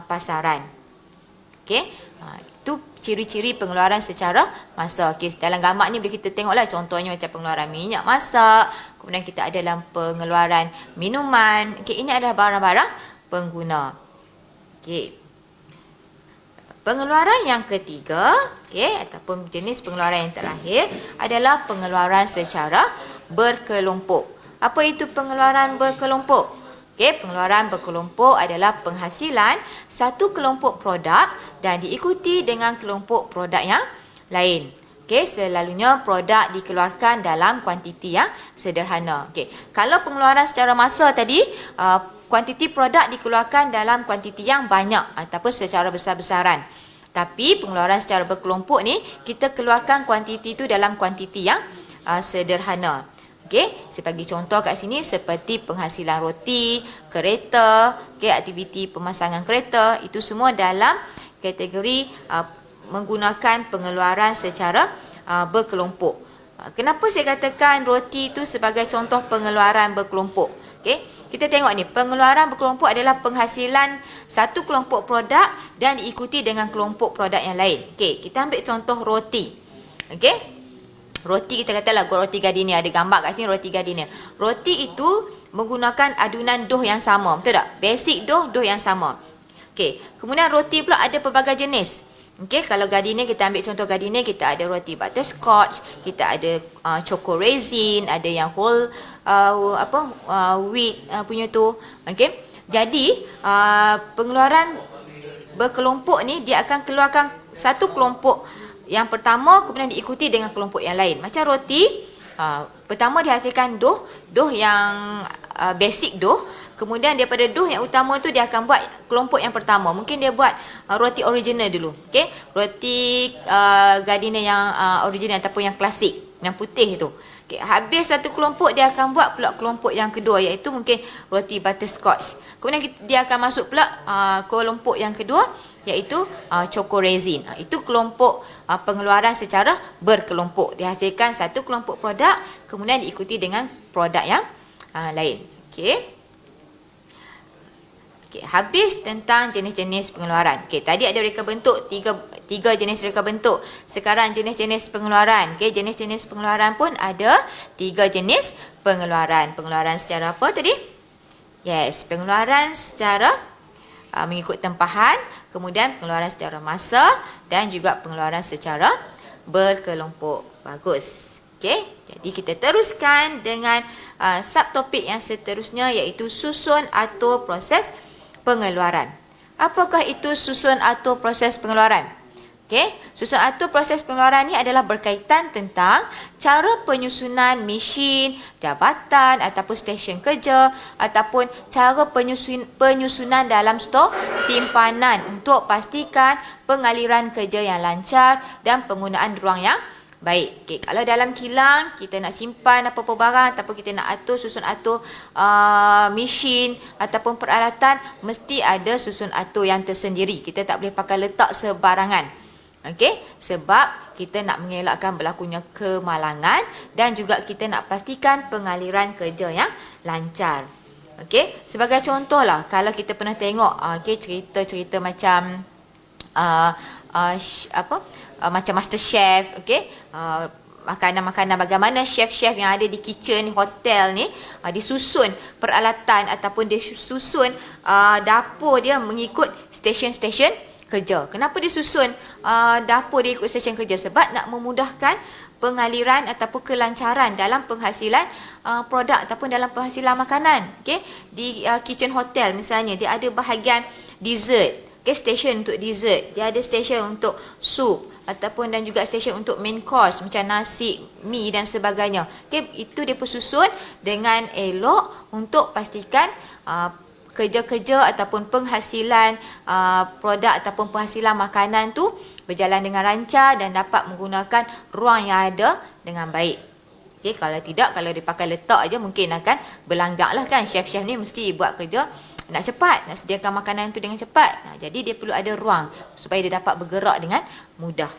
pasaran. Okey, itu ciri-ciri pengeluaran secara masa. Okey, dalam gambar ni boleh kita tengoklah contohnya macam pengeluaran minyak masak, kemudian kita ada dalam pengeluaran minuman. Okey, ini adalah barang-barang pengguna. Okey. Pengeluaran yang ketiga, okey, ataupun jenis pengeluaran yang terakhir adalah pengeluaran secara berkelompok. Apa itu pengeluaran berkelompok? Okey, pengeluaran berkelompok adalah penghasilan satu kelompok produk dan diikuti dengan kelompok produk yang lain. Okey, selalunya produk dikeluarkan dalam kuantiti yang sederhana. Okey, kalau pengeluaran secara masa tadi, kuantiti produk dikeluarkan dalam kuantiti yang banyak ataupun secara besar-besaran. Tapi pengeluaran secara berkelompok ni, kita keluarkan kuantiti itu dalam kuantiti yang sederhana. Okey, sebagai contoh kat sini seperti penghasilan roti, kereta, okey, aktiviti pemasangan kereta, itu semua dalam kategori menggunakan pengeluaran secara berkelompok. Kenapa saya katakan roti itu sebagai contoh pengeluaran berkelompok? Okey. Kita tengok ni, pengeluaran berkelompok adalah penghasilan satu kelompok produk dan diikuti dengan kelompok produk yang lain. Okey, kita ambil contoh roti. Okey. Roti kita katalah roti gardenia, ada gambar kat sini roti gardenia. Roti itu menggunakan adunan dough yang sama, betul tak? Basic dough yang sama. Okey, kemudian roti pula ada pelbagai jenis. Okey, kalau gardenia kita ambil contoh gardenia, kita ada roti butterscotch, kita ada choco raisin, ada yang whole wheat punya tu. Okey. Jadi pengeluaran berkelompok ni dia akan keluarkan satu kelompok yang pertama, kemudian diikuti dengan kelompok yang lain. Macam roti, pertama dihasilkan dough yang basic dough. Kemudian daripada dough yang utama tu dia akan buat kelompok yang pertama. Mungkin dia buat roti original dulu. Okay? Roti gardenia yang original ataupun yang klasik, yang putih tu. Okay. Habis satu kelompok dia akan buat pula kelompok yang kedua, iaitu mungkin roti butterscotch. Kemudian dia akan masuk pula kelompok yang kedua, iaitu choco raisin. Itu kelompok pengeluaran secara berkelompok. Dihasilkan satu kelompok produk, kemudian diikuti dengan produk yang lain. Okey. Okey, habis tentang jenis-jenis pengeluaran. Okey, tadi ada reka bentuk, tiga jenis reka bentuk. Sekarang jenis-jenis pengeluaran. Okey, jenis-jenis pengeluaran pun ada 3 jenis pengeluaran. Pengeluaran secara apa tadi? Yes, pengeluaran secara mengikut tempahan, kemudian pengeluaran secara masa dan juga pengeluaran secara berkelompok. Bagus. Okey, jadi kita teruskan dengan subtopik yang seterusnya, iaitu susun atau proses pengeluaran. Apakah itu susun atau proses pengeluaran? Okey, susun atau proses pengeluaran ni adalah berkaitan tentang cara penyusunan mesin, jabatan ataupun stesen kerja ataupun cara penyusunan dalam stor simpanan untuk pastikan pengaliran kerja yang lancar dan penggunaan ruang yang baik. Okey, kalau dalam kilang kita nak simpan apa-apa barang ataupun kita nak atur susun atur mesin ataupun peralatan, mesti ada susun atur yang tersendiri. Kita tak boleh pakai letak sebarangan. Okey, sebab kita nak mengelakkan berlakunya kemalangan dan juga kita nak pastikan pengaliran kerja yang lancar. Okey, sebagai contohlah, kalau kita pernah tengok cerita-cerita macam macam MasterChef, okey, makanan-makanan bagaimana chef-chef yang ada di kitchen hotel ni disusun peralatan ataupun dia susun dapur dia mengikut stesen-stesen kerja. Kenapa dia susun dapur dia ikut stesen kerja? Sebab nak memudahkan pengaliran ataupun kelancaran dalam penghasilan produk ataupun dalam penghasilan makanan. Okey, di kitchen hotel misalnya dia ada bahagian dessert. Okey, stesen untuk dessert. Dia ada stesen untuk sup ataupun dan juga stesen untuk main course macam nasi, mi dan sebagainya. Okey, itu dia persusun dengan elok untuk pastikan kerja-kerja ataupun penghasilan produk ataupun penghasilan makanan tu berjalan dengan lancar dan dapat menggunakan ruang yang ada dengan baik. Okey, kalau tidak, kalau dia pakai letak aja mungkin akan berlanggak lah kan. Chef-chef ni mesti buat kerja nak cepat, nak sediakan makanan tu dengan cepat. Jadi dia perlu ada ruang supaya dia dapat bergerak dengan mudah.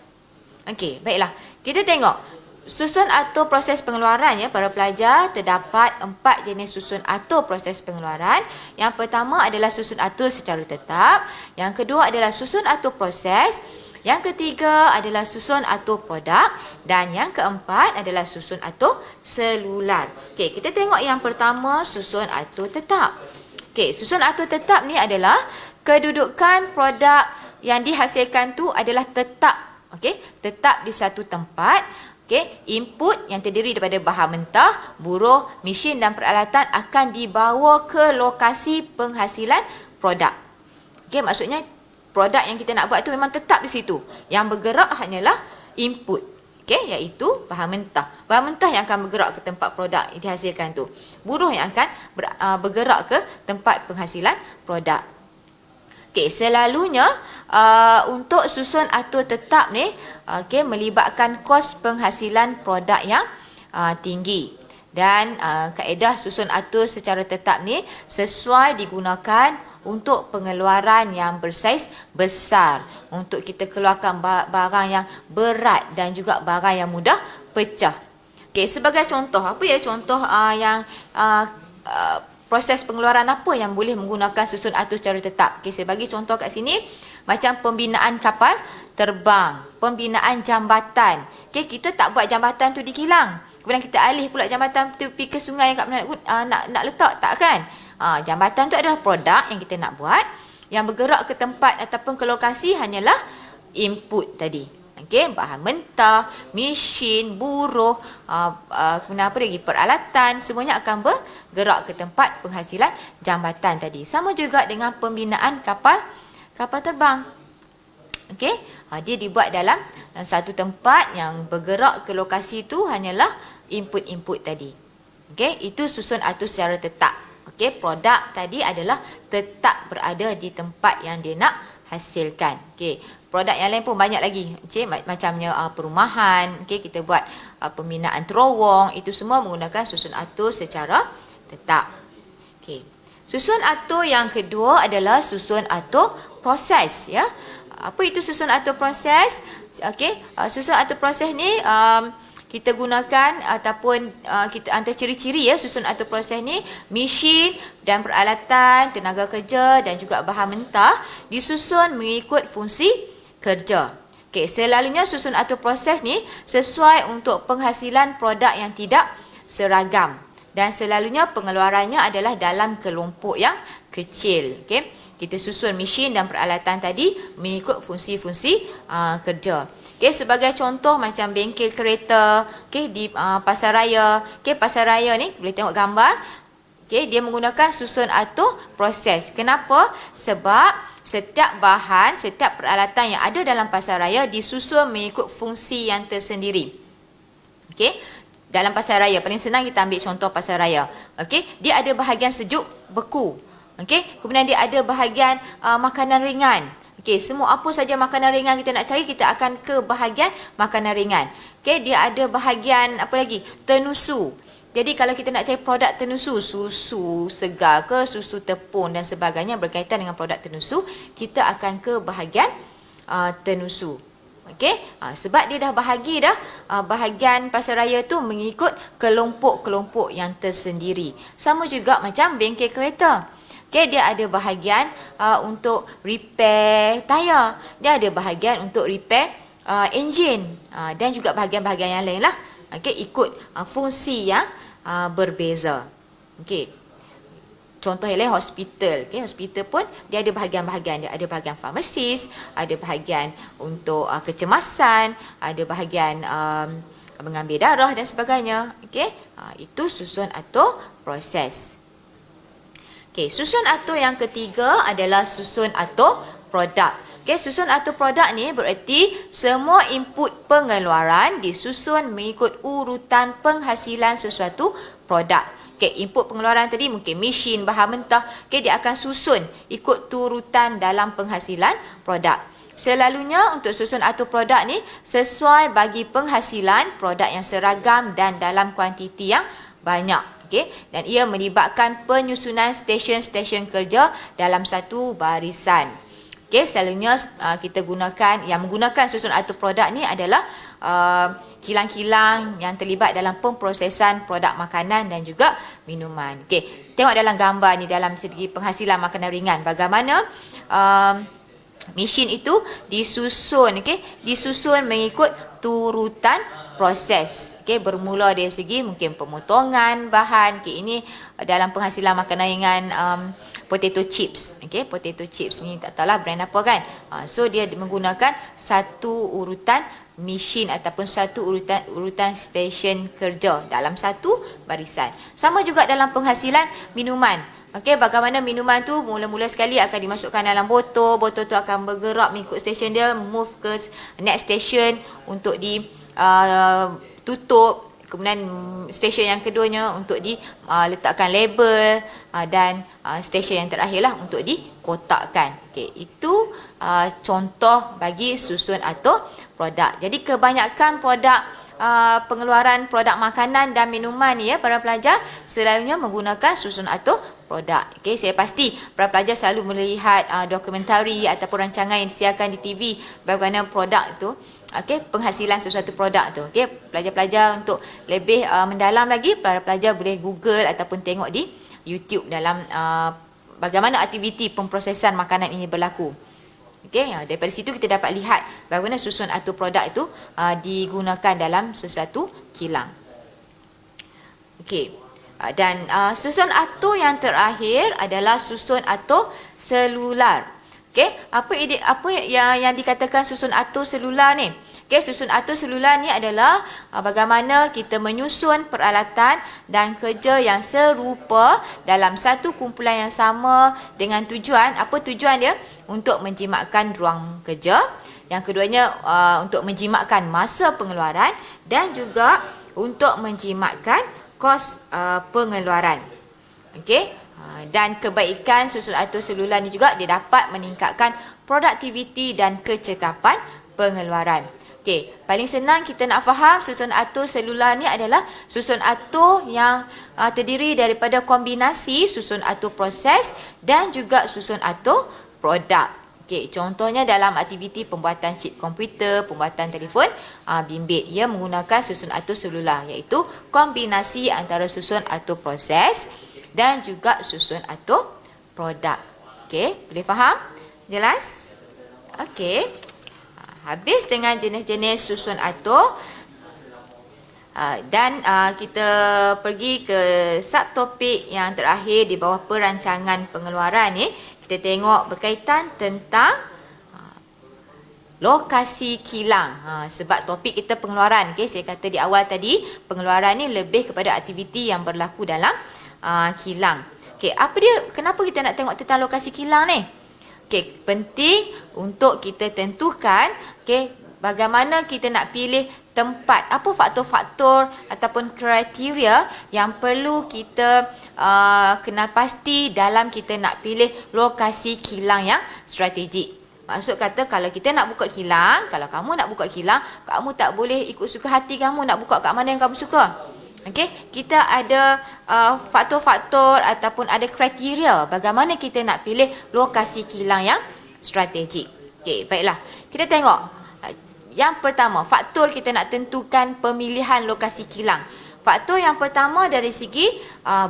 Okey, baiklah. Kita tengok susun atau proses pengeluaran ya para pelajar. Terdapat 4 jenis susun atau proses pengeluaran. Yang pertama adalah susun atur secara tetap. Yang kedua adalah susun atur proses. Yang ketiga adalah susun atur produk. Dan yang keempat adalah susun atur selular. Okey, kita tengok yang pertama, susun atur tetap. Okey, susun atur tetap ni adalah kedudukan produk yang dihasilkan tu adalah tetap. Okey, tetap di satu tempat. Okey, input yang terdiri daripada bahan mentah, buruh, mesin dan peralatan akan dibawa ke lokasi penghasilan produk. Okey, maksudnya produk yang kita nak buat tu memang tetap di situ. Yang bergerak hanyalah input. Okey, iaitu bahan mentah. Bahan mentah yang akan bergerak ke tempat produk yang dihasilkan tu. Buruh yang akan bergerak ke tempat penghasilan produk. Okey, selalunya untuk susun atur tetap ni melibatkan kos penghasilan produk yang tinggi. Dan kaedah susun atur secara tetap ni sesuai digunakan untuk pengeluaran yang bersaiz besar. Untuk kita keluarkan barang yang berat dan juga barang yang mudah pecah. Okey, sebagai contoh, apa ya contoh yang proses pengeluaran apa yang boleh menggunakan susun atur secara tetap? Okey, saya bagi contoh kat sini macam pembinaan kapal terbang, pembinaan jambatan. Okey, kita tak buat jambatan tu di kilang. Kemudian kita alih pula jambatan tu pergi ke sungai yang kat mana nak letak, tak kan? Jambatan tu adalah produk yang kita nak buat. Yang bergerak ke tempat ataupun ke lokasi hanyalah input tadi. Okey, bahan mentah, mesin, buruh, kemudian apa lagi, peralatan, semuanya akan bergerak ke tempat penghasilan jambatan tadi. Sama juga dengan pembinaan kapal terbang. Okey, dia dibuat dalam satu tempat yang bergerak ke lokasi itu hanyalah input-input tadi. Okey, itu susun atur secara tetap. Okey, produk tadi adalah tetap berada di tempat yang dia nak hasilkan. Okey, produk yang lain pun banyak lagi. Okey, macamnya perumahan, okey, kita buat pembinaan terowong, itu semua menggunakan susun atur secara tetap. Okey. Susun atur yang kedua adalah susun atur proses, ya. Apa itu susun atur proses? Okey, susun atur proses ni kita gunakan ataupun kita antara ciri-ciri ya susun atur proses ni, mesin dan peralatan, tenaga kerja dan juga bahan mentah disusun mengikut fungsi kerja. Okey, selalunya susun atur proses ni sesuai untuk penghasilan produk yang tidak seragam dan selalunya pengeluarannya adalah dalam kelompok yang kecil. Okey, kita susun mesin dan peralatan tadi mengikut fungsi-fungsi kerja. Okay, sebagai contoh macam bengkel kereta, okay, di pasaraya. Okay, pasaraya ni boleh tengok gambar. Okay, dia menggunakan susun atur proses. Kenapa? Sebab setiap bahan, setiap peralatan yang ada dalam pasaraya disusun mengikut fungsi yang tersendiri. Okay, dalam pasaraya paling senang kita ambil contoh pasaraya. Okay, dia ada bahagian sejuk, beku. Okay, kemudian dia ada bahagian makanan ringan. Okey, semua apa saja makanan ringan kita nak cari, kita akan ke bahagian makanan ringan. Okey, dia ada bahagian apa lagi? Tenusu. Jadi kalau kita nak cari produk tenusu, susu segar ke, susu tepung dan sebagainya berkaitan dengan produk tenusu, kita akan ke bahagian tenusu. Okey, sebab dia dah bahagi dah bahagian pasaraya tu mengikut kelompok-kelompok yang tersendiri. Sama juga macam bengkel kereta. Okay, dia ada bahagian untuk repair tayar. Dia ada bahagian untuk repair enjin dan juga bahagian-bahagian yang lain lah. Okay, ikut fungsi yang berbeza. Okay. Contoh yang lain hospital. Okay, hospital pun dia ada bahagian-bahagian. Dia ada bahagian farmasis, ada bahagian untuk kecemasan, ada bahagian mengambil darah dan sebagainya. Okay, itu susun atur proses. Okey, susun atur yang ketiga adalah susun atur produk. Okey, susun atur produk ni bererti semua input pengeluaran disusun mengikut urutan penghasilan sesuatu produk. Okey, input pengeluaran tadi mungkin mesin, bahan mentah. Okey, dia akan susun ikut turutan dalam penghasilan produk. Selalunya untuk susun atur produk ni sesuai bagi penghasilan produk yang seragam dan dalam kuantiti yang banyak. Okay, dan ia melibatkan penyusunan stesen-stesen kerja dalam satu barisan. Okay, selalunya kita menggunakan susun atur produk ni adalah kilang-kilang yang terlibat dalam pemprosesan produk makanan dan juga minuman. Okay, tengok dalam gambar ni dalam segi penghasilan makanan ringan bagaimana mesin itu disusun, disusun mengikut turutan proses. Okey, bermula dari segi mungkin pemotongan bahan. Okey, ini dalam penghasilan makanan ringan potato chips. Okey, potato chips ni tak tahulah brand apa kan. So dia menggunakan satu urutan mesin ataupun satu urutan stesen kerja dalam satu barisan. Sama juga dalam penghasilan minuman. Okey, bagaimana minuman tu mula-mula sekali akan dimasukkan dalam botol. Botol tu akan bergerak mengikut stesen dia, move ke next station untuk tutup, kemudian stesen yang keduanya untuk diletakkan label dan stesen yang terakhirlah untuk dikotakkan. Okey, itu contoh bagi susun atur produk. Jadi kebanyakan produk pengeluaran produk makanan dan minuman ni ya para pelajar selalunya menggunakan susun atur produk. Okey, saya pasti para pelajar selalu melihat dokumentari ataupun rancangan yang disiarkan di TV bagaimana produk itu. Okey, penghasilan sesuatu produk tu. Okey, pelajar-pelajar untuk lebih mendalam lagi, para pelajar boleh Google ataupun tengok di YouTube dalam bagaimana aktiviti pemprosesan makanan ini berlaku. Okey, daripada situ kita dapat lihat bagaimana susun atur produk itu digunakan dalam sesuatu kilang. Okey. Dan susun atur yang terakhir adalah susun atur selular. Okey, apa yang dikatakan susun atur selular ni? Okey, susun atur selular ni adalah bagaimana kita menyusun peralatan dan kerja yang serupa dalam satu kumpulan yang sama dengan tujuan. Apa tujuan dia? Untuk menjimatkan ruang kerja. Yang keduanya untuk menjimatkan masa pengeluaran dan juga untuk menjimatkan kos pengeluaran. Okey, dan kebaikan susun atur selular ni juga dia dapat meningkatkan produktiviti dan kecekapan pengeluaran. Okey, paling senang kita nak faham susun atur selular ni adalah susun atur yang terdiri daripada kombinasi susun atur proses dan juga susun atur produk. Okey, contohnya dalam aktiviti pembuatan chip komputer, pembuatan telefon bimbit, ia menggunakan susun atur selular, iaitu kombinasi antara susun atur proses dan juga susun atur produk. Okey, boleh faham? Jelas? Okey. Habis dengan jenis-jenis susun atur dan kita pergi ke subtopik yang terakhir di bawah perancangan pengeluaran ni. Kita tengok berkaitan tentang lokasi kilang. Sebab topik kita pengeluaran. Okay, saya kata di awal tadi, pengeluaran ni lebih kepada aktiviti yang berlaku dalam kilang. Okay, kenapa kita nak tengok tentang lokasi kilang ni? Okay, penting untuk kita tentukan bagaimana kita nak pilih tempat, apa faktor-faktor ataupun kriteria yang perlu kita kenal pasti dalam kita nak pilih lokasi kilang yang strategik. Maksud kata, kalau kita nak buka kilang, kalau kamu nak buka kilang, kamu tak boleh ikut suka hati kamu nak buka kat mana yang kamu suka. Okey, kita ada faktor-faktor ataupun ada kriteria bagaimana kita nak pilih lokasi kilang yang strategik. Okey, baiklah. Kita tengok. Yang pertama, faktor kita nak tentukan pemilihan lokasi kilang. Faktor yang pertama dari segi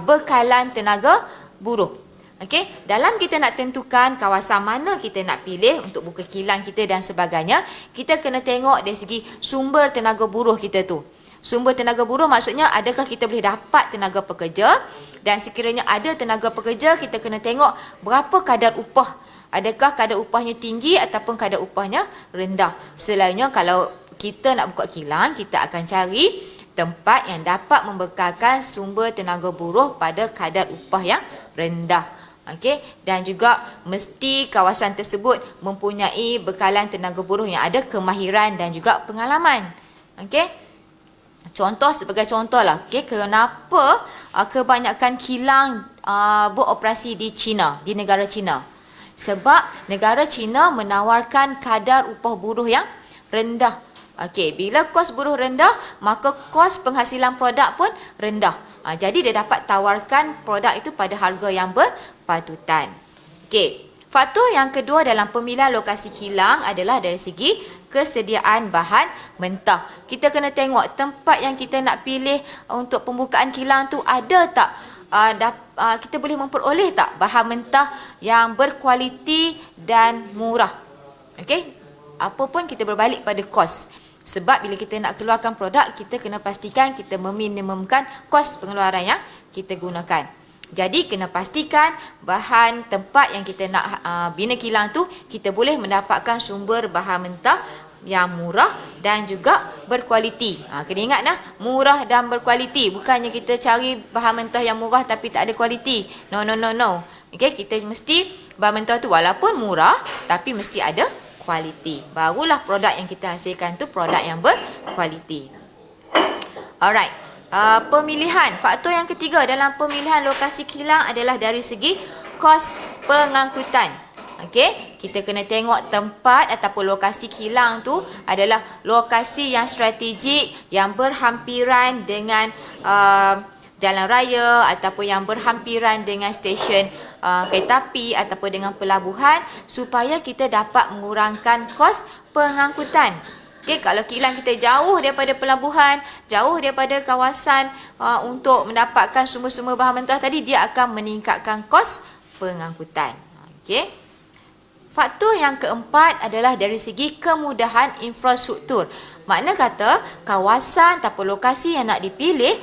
bekalan tenaga buruh. Okey, dalam kita nak tentukan kawasan mana kita nak pilih untuk buka kilang kita dan sebagainya, kita kena tengok dari segi sumber tenaga buruh kita tu. Sumber tenaga buruh maksudnya adakah kita boleh dapat tenaga pekerja, dan sekiranya ada tenaga pekerja, kita kena tengok berapa kadar upah. Adakah kadar upahnya tinggi ataupun kadar upahnya rendah. Selainnya kalau kita nak buka kilang, kita akan cari tempat yang dapat membekalkan sumber tenaga buruh pada kadar upah yang rendah. Okey, dan juga mesti kawasan tersebut mempunyai bekalan tenaga buruh yang ada kemahiran dan juga pengalaman. Okey. Sebagai contoh lah, kenapa kebanyakan kilang beroperasi di China, di negara China? Sebab negara China menawarkan kadar upah buruh yang rendah. Bila kos buruh rendah, maka kos penghasilan produk pun rendah. Jadi dia dapat tawarkan produk itu pada harga yang berpatutan. Faktor yang kedua dalam pemilihan lokasi kilang adalah dari segi kesediaan bahan mentah. Kita kena tengok tempat yang kita nak pilih untuk pembukaan kilang tu ada tak, kita boleh memperoleh tak bahan mentah yang berkualiti dan murah. Okey, apa pun kita berbalik pada kos. Sebab bila kita nak keluarkan produk, kita kena pastikan kita meminimumkan kos pengeluaran yang kita gunakan. Jadi kena pastikan bahan tempat yang kita nak bina kilang tu, kita boleh mendapatkan sumber bahan mentah yang murah dan juga berkualiti. Kena ingat murah dan berkualiti. Bukannya kita cari bahan mentah yang murah tapi tak ada kualiti. No. Okey, kita mesti bahan mentah tu walaupun murah tapi mesti ada kualiti. Barulah produk yang kita hasilkan tu produk yang berkualiti. Alright. Pemilihan. Faktor yang ketiga dalam pemilihan lokasi kilang adalah dari segi kos pengangkutan. Okey, kita kena tengok tempat ataupun lokasi kilang tu adalah lokasi yang strategik, yang berhampiran dengan jalan raya ataupun yang berhampiran dengan stesen kereta api ataupun dengan pelabuhan, supaya kita dapat mengurangkan kos pengangkutan. Okey, kalau kilang kita jauh daripada pelabuhan, jauh daripada kawasan untuk mendapatkan sumber-sumber bahan mentah tadi, dia akan meningkatkan kos pengangkutan. Okey. Faktor yang keempat adalah dari segi kemudahan infrastruktur. Makna kata kawasan ataupun lokasi yang nak dipilih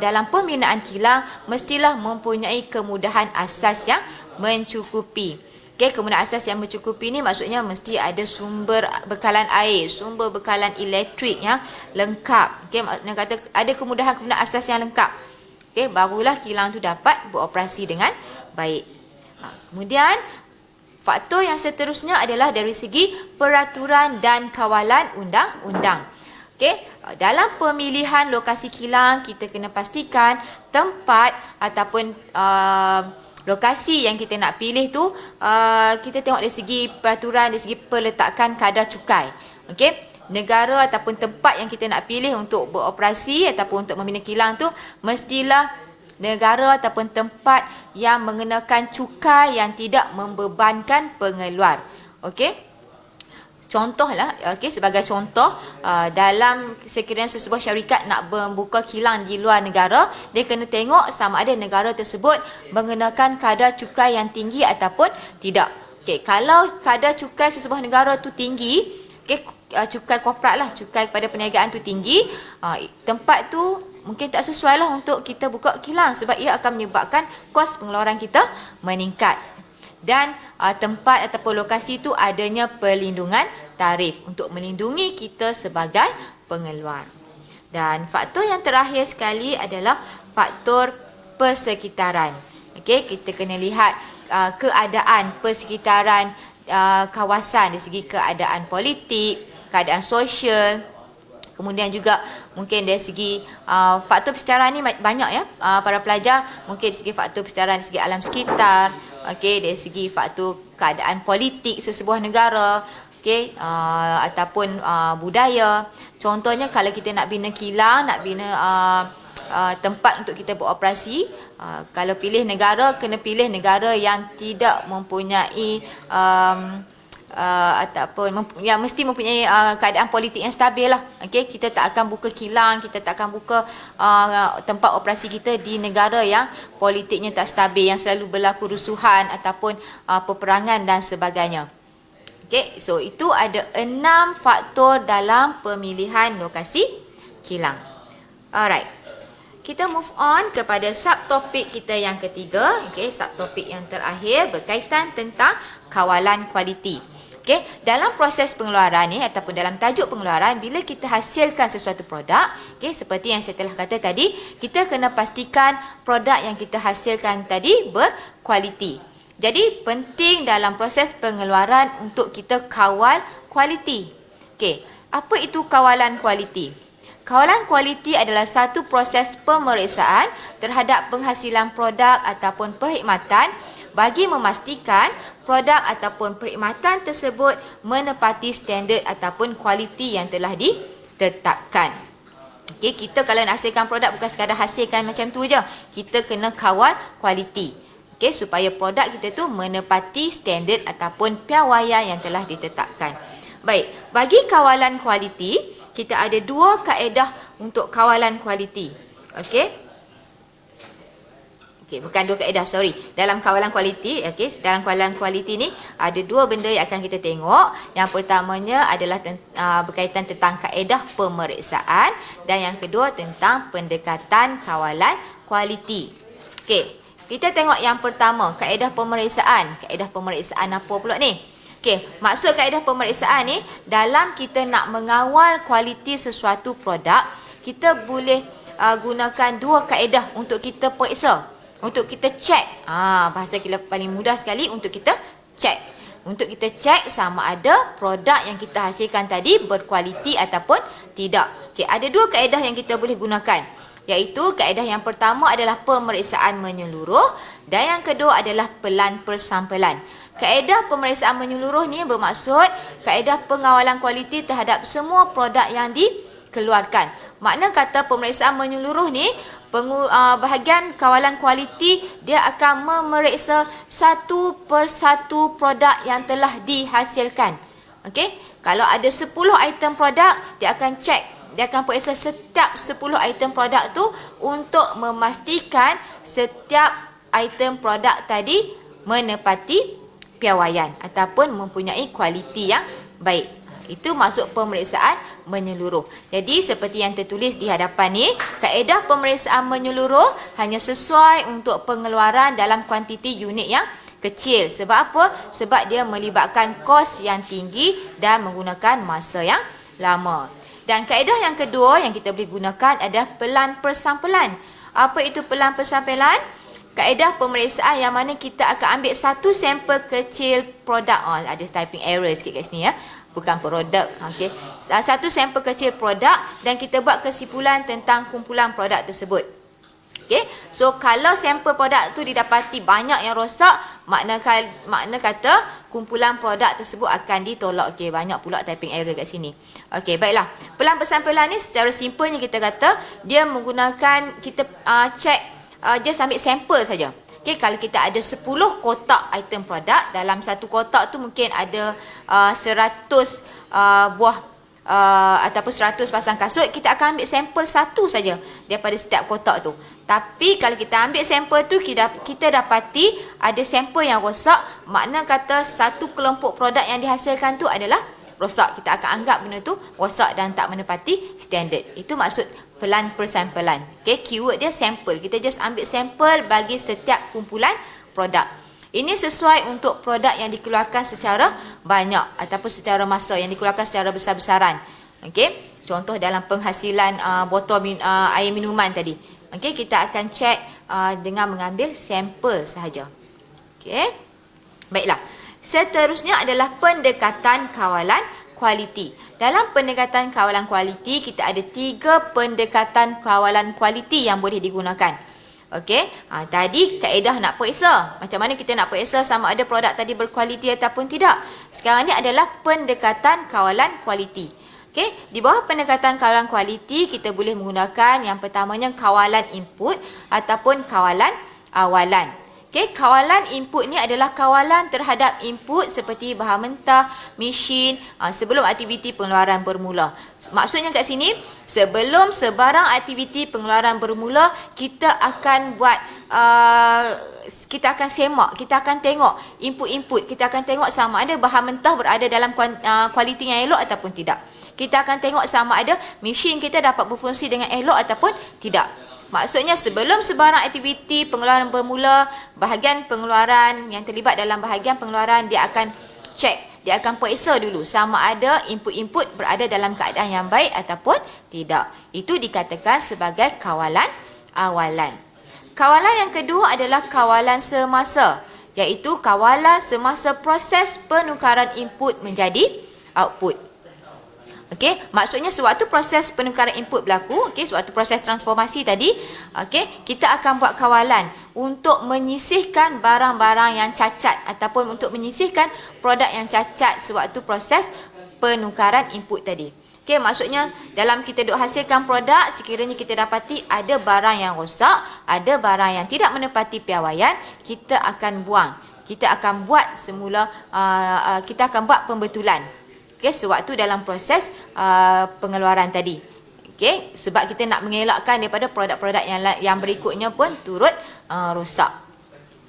dalam pembinaan kilang mestilah mempunyai kemudahan asas yang mencukupi. Okey, kemudahan asas yang mencukupi ni maksudnya mesti ada sumber bekalan air, sumber bekalan elektrik yang lengkap. Okey, makna kata ada kemudahan-kemudahan asas yang lengkap. Okey, barulah kilang tu dapat beroperasi dengan baik. Kemudian faktor yang seterusnya adalah dari segi peraturan dan kawalan undang-undang. Okey, dalam pemilihan lokasi kilang kita kena pastikan tempat ataupun lokasi yang kita nak pilih tu kita tengok dari segi peraturan, dari segi peletakan kadar cukai. Okey, negara ataupun tempat yang kita nak pilih untuk beroperasi ataupun untuk membina kilang tu mestilah negara ataupun tempat yang mengenakan cukai yang tidak membebankan pengeluar. Okey. Contohlah, okey, sebagai contoh, dalam sekiranya sesebuah syarikat nak membuka kilang di luar negara, dia kena tengok sama ada negara tersebut mengenakan kadar cukai yang tinggi ataupun tidak. Okey, kalau kadar cukai sesebuah negara tu tinggi, okey, cukai korporat lah, cukai kepada perniagaan tu tinggi, tempat tu mungkin tak sesuai lah untuk kita buka kilang sebab ia akan menyebabkan kos pengeluaran kita meningkat. Dan tempat ataupun lokasi itu adanya perlindungan tarif untuk melindungi kita sebagai pengeluar. Dan faktor yang terakhir sekali adalah faktor persekitaran. Okey, kita kena lihat keadaan persekitaran kawasan dari segi keadaan politik, keadaan sosial. Kemudian juga mungkin dari segi faktor persekitaran ni banyak ya, para pelajar. Mungkin dari segi faktor persekitaran dari segi alam sekitar, okey, dari segi faktor keadaan politik sesebuah negara, okey, ataupun budaya. Contohnya kalau kita nak bina kilang, nak bina tempat untuk kita beroperasi, kalau pilih negara, kena pilih negara yang tidak mempunyai ataupun yang mesti mempunyai keadaan politik yang stabil lah. Okey, kita tak akan buka kilang, kita tak akan buka tempat operasi kita di negara yang politiknya tak stabil, yang selalu berlaku rusuhan ataupun peperangan dan sebagainya. Okey, so itu ada 6 faktor dalam pemilihan lokasi kilang. Alright. Kita move on kepada subtopik kita yang ketiga. Okey, subtopik yang terakhir berkaitan tentang kawalan kualiti. Okey, dalam proses pengeluaran ni ataupun dalam tajuk pengeluaran, bila kita hasilkan sesuatu produk, okey, seperti yang saya telah kata tadi, kita kena pastikan produk yang kita hasilkan tadi berkualiti. Jadi penting dalam proses pengeluaran untuk kita kawal kualiti. Okey, apa itu kawalan kualiti? Kawalan kualiti adalah satu proses pemeriksaan terhadap penghasilan produk ataupun perkhidmatan bagi memastikan produk ataupun perkhidmatan tersebut menepati standard ataupun kualiti yang telah ditetapkan. Okey, kita kalau nak hasilkan produk bukan sekadar hasilkan macam tu je. Kita kena kawal kualiti. Okey, supaya produk kita tu menepati standard ataupun piawaian yang telah ditetapkan. Baik, bagi kawalan kualiti, kita ada 2 kaedah untuk kawalan kualiti. Okey. Okey, bukan 2 kaedah, sorry. Dalam kawalan kualiti, okey, dalam kawalan kualiti ni ada 2 benda yang akan kita tengok. Yang pertamanya adalah berkaitan tentang kaedah pemeriksaan dan yang kedua tentang pendekatan kawalan kualiti. Okey, kita tengok yang pertama, kaedah pemeriksaan. Kaedah pemeriksaan apa pula ni? Okey, maksud kaedah pemeriksaan ni, dalam kita nak mengawal kualiti sesuatu produk, kita boleh gunakan 2 kaedah untuk kita periksa. Untuk kita cek, bahasa kita paling mudah sekali untuk kita cek. Untuk kita cek sama ada produk yang kita hasilkan tadi berkualiti ataupun tidak. Okey, ada 2 kaedah yang kita boleh gunakan. Iaitu kaedah yang pertama adalah pemeriksaan menyeluruh dan yang kedua adalah pelan persampelan. Kaedah pemeriksaan menyeluruh ni bermaksud kaedah pengawalan kualiti terhadap semua produk yang dikeluarkan. Makna kata pemeriksaan menyeluruh ni, bahagian kawalan kualiti dia akan memeriksa satu persatu produk yang telah dihasilkan. Okey, kalau ada 10 item produk, dia akan cek, dia akan periksa setiap 10 item produk tu untuk memastikan setiap item produk tadi menepati piawaian ataupun mempunyai kualiti yang baik. Itu maksud pemeriksaan menyeluruh. Jadi seperti yang tertulis di hadapan ni, kaedah pemeriksaan menyeluruh hanya sesuai untuk pengeluaran dalam kuantiti unit yang kecil. Sebab apa? Sebab dia melibatkan kos yang tinggi dan menggunakan masa yang lama. Dan kaedah yang kedua yang kita boleh gunakan adalah pelan persampelan. Apa itu pelan persampelan? Kaedah pemeriksaan yang mana kita akan ambil satu sampel kecil produk. Ada typing error sikit kat sini ya. Bukan produk. Okey. Satu sampel kecil produk dan kita buat kesimpulan tentang kumpulan produk tersebut. Okey. So kalau sampel produk tu didapati banyak yang rosak, makna kata kumpulan produk tersebut akan ditolak. Okey, banyak pula typing error kat sini. Okey, baiklah. Pelan persampelan ni secara simpelnya kita kata dia menggunakan kita check just ambil sampel saja. Okay, kalau kita ada 10 kotak item produk, dalam satu kotak tu mungkin ada 100 buah ataupun 100 pasang kasut, kita akan ambil sampel satu saja daripada setiap kotak tu. Tapi kalau kita ambil sampel tu, kita dapati ada sampel yang rosak, makna kata satu kelompok produk yang dihasilkan tu adalah rosak. Kita akan anggap benda tu rosak dan tak menepati standard. Itu maksud pelan persampelan. Okay, keyword dia sampel. Kita just ambil sampel bagi setiap kumpulan produk. Ini sesuai untuk produk yang dikeluarkan secara banyak ataupun secara massa, yang dikeluarkan secara besar-besaran. Okay, contoh dalam penghasilan botol air minuman tadi. Okay, kita akan check dengan mengambil sampel sahaja. Okay, baiklah. Seterusnya adalah pendekatan kawalan kualiti. Dalam pendekatan kawalan kualiti, kita ada 3 pendekatan kawalan kualiti yang boleh digunakan. Okey, tadi kaedah nak periksa. Macam mana kita nak periksa sama ada produk tadi berkualiti ataupun tidak. Sekarang ni adalah pendekatan kawalan kualiti. Okey, di bawah pendekatan kawalan kualiti, kita boleh menggunakan yang pertamanya kawalan input ataupun kawalan awalan. Okay, kawalan input ni adalah kawalan terhadap input seperti bahan mentah, mesin sebelum aktiviti pengeluaran bermula. Maksudnya kat sini, sebelum sebarang aktiviti pengeluaran bermula, kita akan buat kita akan semak, kita akan tengok input-input, kita akan tengok sama ada bahan mentah berada dalam kualiti yang elok ataupun tidak. Kita akan tengok sama ada mesin kita dapat berfungsi dengan elok ataupun tidak. Maksudnya sebelum sebarang aktiviti pengeluaran bermula, bahagian pengeluaran yang terlibat dalam bahagian pengeluaran dia akan check, dia akan periksa dulu sama ada input-input berada dalam keadaan yang baik ataupun tidak. Itu dikatakan sebagai kawalan awalan. Kawalan yang kedua adalah kawalan semasa, iaitu kawalan semasa proses penukaran input menjadi output. Okey, maksudnya sewaktu proses penukaran input berlaku, okey, sewaktu proses transformasi tadi, okey, kita akan buat kawalan untuk menyisihkan barang-barang yang cacat ataupun untuk menyisihkan produk yang cacat sewaktu proses penukaran input tadi. Okey, maksudnya dalam kita duk hasilkan produk, sekiranya kita dapati ada barang yang rosak, ada barang yang tidak menepati piawaian, kita akan buang. Kita akan buat semula, kita akan buat pembetulan. Okay, sewaktu dalam proses pengeluaran tadi. Okay, sebab kita nak mengelakkan daripada produk-produk yang berikutnya pun turut rosak.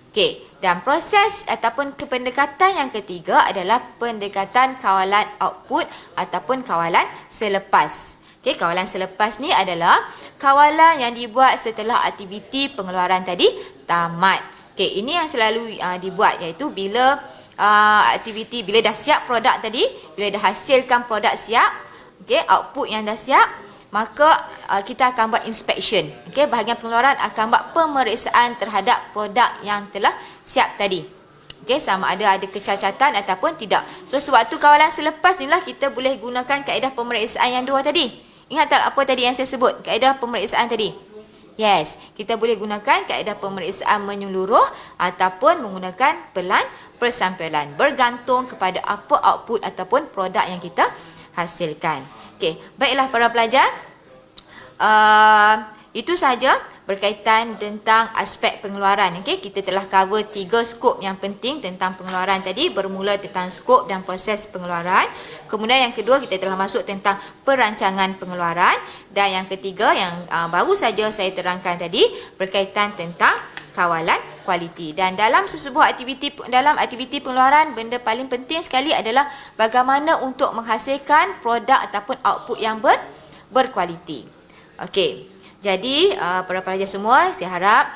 Okay, dan proses ataupun pendekatan yang ketiga adalah pendekatan kawalan output ataupun kawalan selepas. Okay, kawalan selepas ni adalah kawalan yang dibuat setelah aktiviti pengeluaran tadi tamat. Okay, ini yang selalu dibuat, iaitu bila aktiviti, bila dah siap produk tadi, bila dah hasilkan produk siap, okay, output yang dah siap, maka kita akan buat inspection. Okay, bahagian pengeluaran akan buat pemeriksaan terhadap produk yang telah siap tadi. Okay, sama ada kecacatan ataupun tidak. So sewaktu kawalan selepas inilah kita boleh gunakan kaedah pemeriksaan yang dua tadi. Ingat tak apa tadi yang saya sebut, kaedah pemeriksaan tadi? Yes, kita boleh gunakan kaedah pemeriksaan menyeluruh ataupun menggunakan pelan persampelan, bergantung kepada apa output ataupun produk yang kita hasilkan. Okey, baiklah para pelajar, itu sahaja berkaitan tentang aspek pengeluaran. Okey, kita telah cover 3 skop yang penting tentang pengeluaran tadi, bermula tentang skop dan proses pengeluaran. Kemudian yang kedua kita telah masuk tentang perancangan pengeluaran, dan yang ketiga yang baru saja saya terangkan tadi berkaitan tentang kawalan berkualiti. Dan dalam aktiviti pengeluaran, benda paling penting sekali adalah bagaimana untuk menghasilkan produk ataupun output yang berkualiti. Okey. Jadi para pelajar semua, saya harap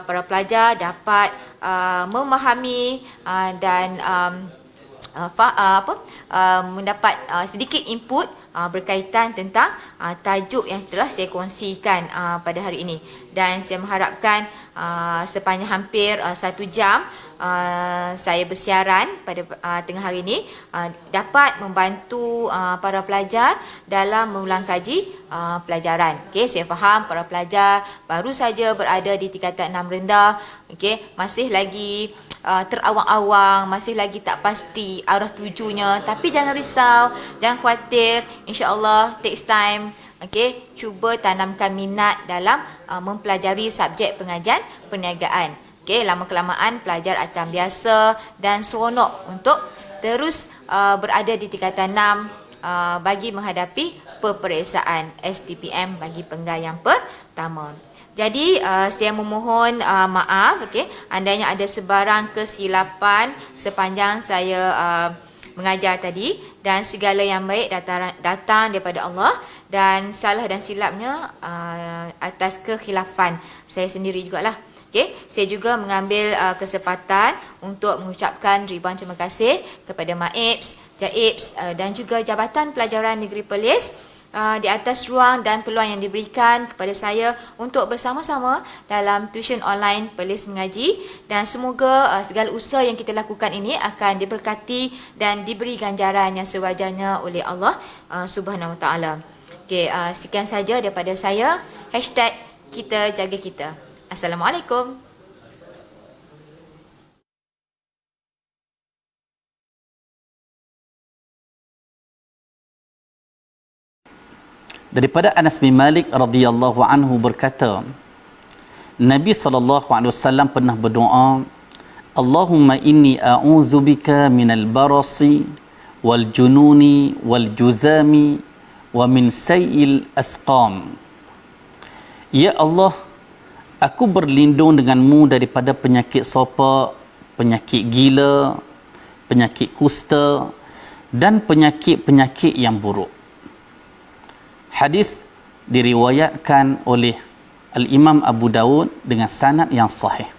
para pelajar dapat memahami dan mendapat sedikit input berkaitan tentang tajuk yang telah saya kongsikan pada hari ini. Dan saya mengharapkan sepanjang hampir 1 jam saya bersiaran pada tengah hari ini dapat membantu para pelajar dalam mengulang kaji pelajaran. Okey, saya faham para pelajar baru saja berada di tingkatan 6 rendah. Okey, masih lagi terawang-awang, masih lagi tak pasti arah tujunya. Tapi jangan risau, jangan khawatir. InsyaAllah takes time. Okey, cuba tanamkan minat dalam mempelajari subjek pengajian perniagaan. Okey, lama-kelamaan pelajar akan biasa dan seronok untuk terus berada di tingkatan 6 bagi menghadapi peperiksaan STPM bagi penggal yang pertama. Jadi saya memohon maaf, okey, andainya ada sebarang kesilapan sepanjang saya mengajar tadi, dan segala yang baik datang daripada Allah, dan salah dan silapnya atas kekhilafan saya sendiri jugalah. Okey, saya juga mengambil kesempatan untuk mengucapkan ribuan terima kasih kepada MAIPS, JAIPS dan juga Jabatan Pelajaran Negeri Perlis di atas ruang dan peluang yang diberikan kepada saya untuk bersama-sama dalam tuition online Perlis Mengaji, dan semoga segala usaha yang kita lakukan ini akan diberkati dan diberi ganjaran yang sewajarnya oleh Allah Subhanahu Wa Taala. Okey, sekian saja daripada saya. #kita jaga kita. Assalamualaikum. Daripada Anas bin Malik radhiyallahu anhu berkata, Nabi SAW pernah berdoa, Allahumma inni a'udzubika minal barasi wal jununi wal juzami wa min sayil asqam. Ya Allah, aku berlindung denganmu daripada penyakit sopak, penyakit gila, penyakit kusta dan penyakit-penyakit yang buruk. Hadis diriwayatkan oleh Al-Imam Abu Dawud dengan sanad yang sahih.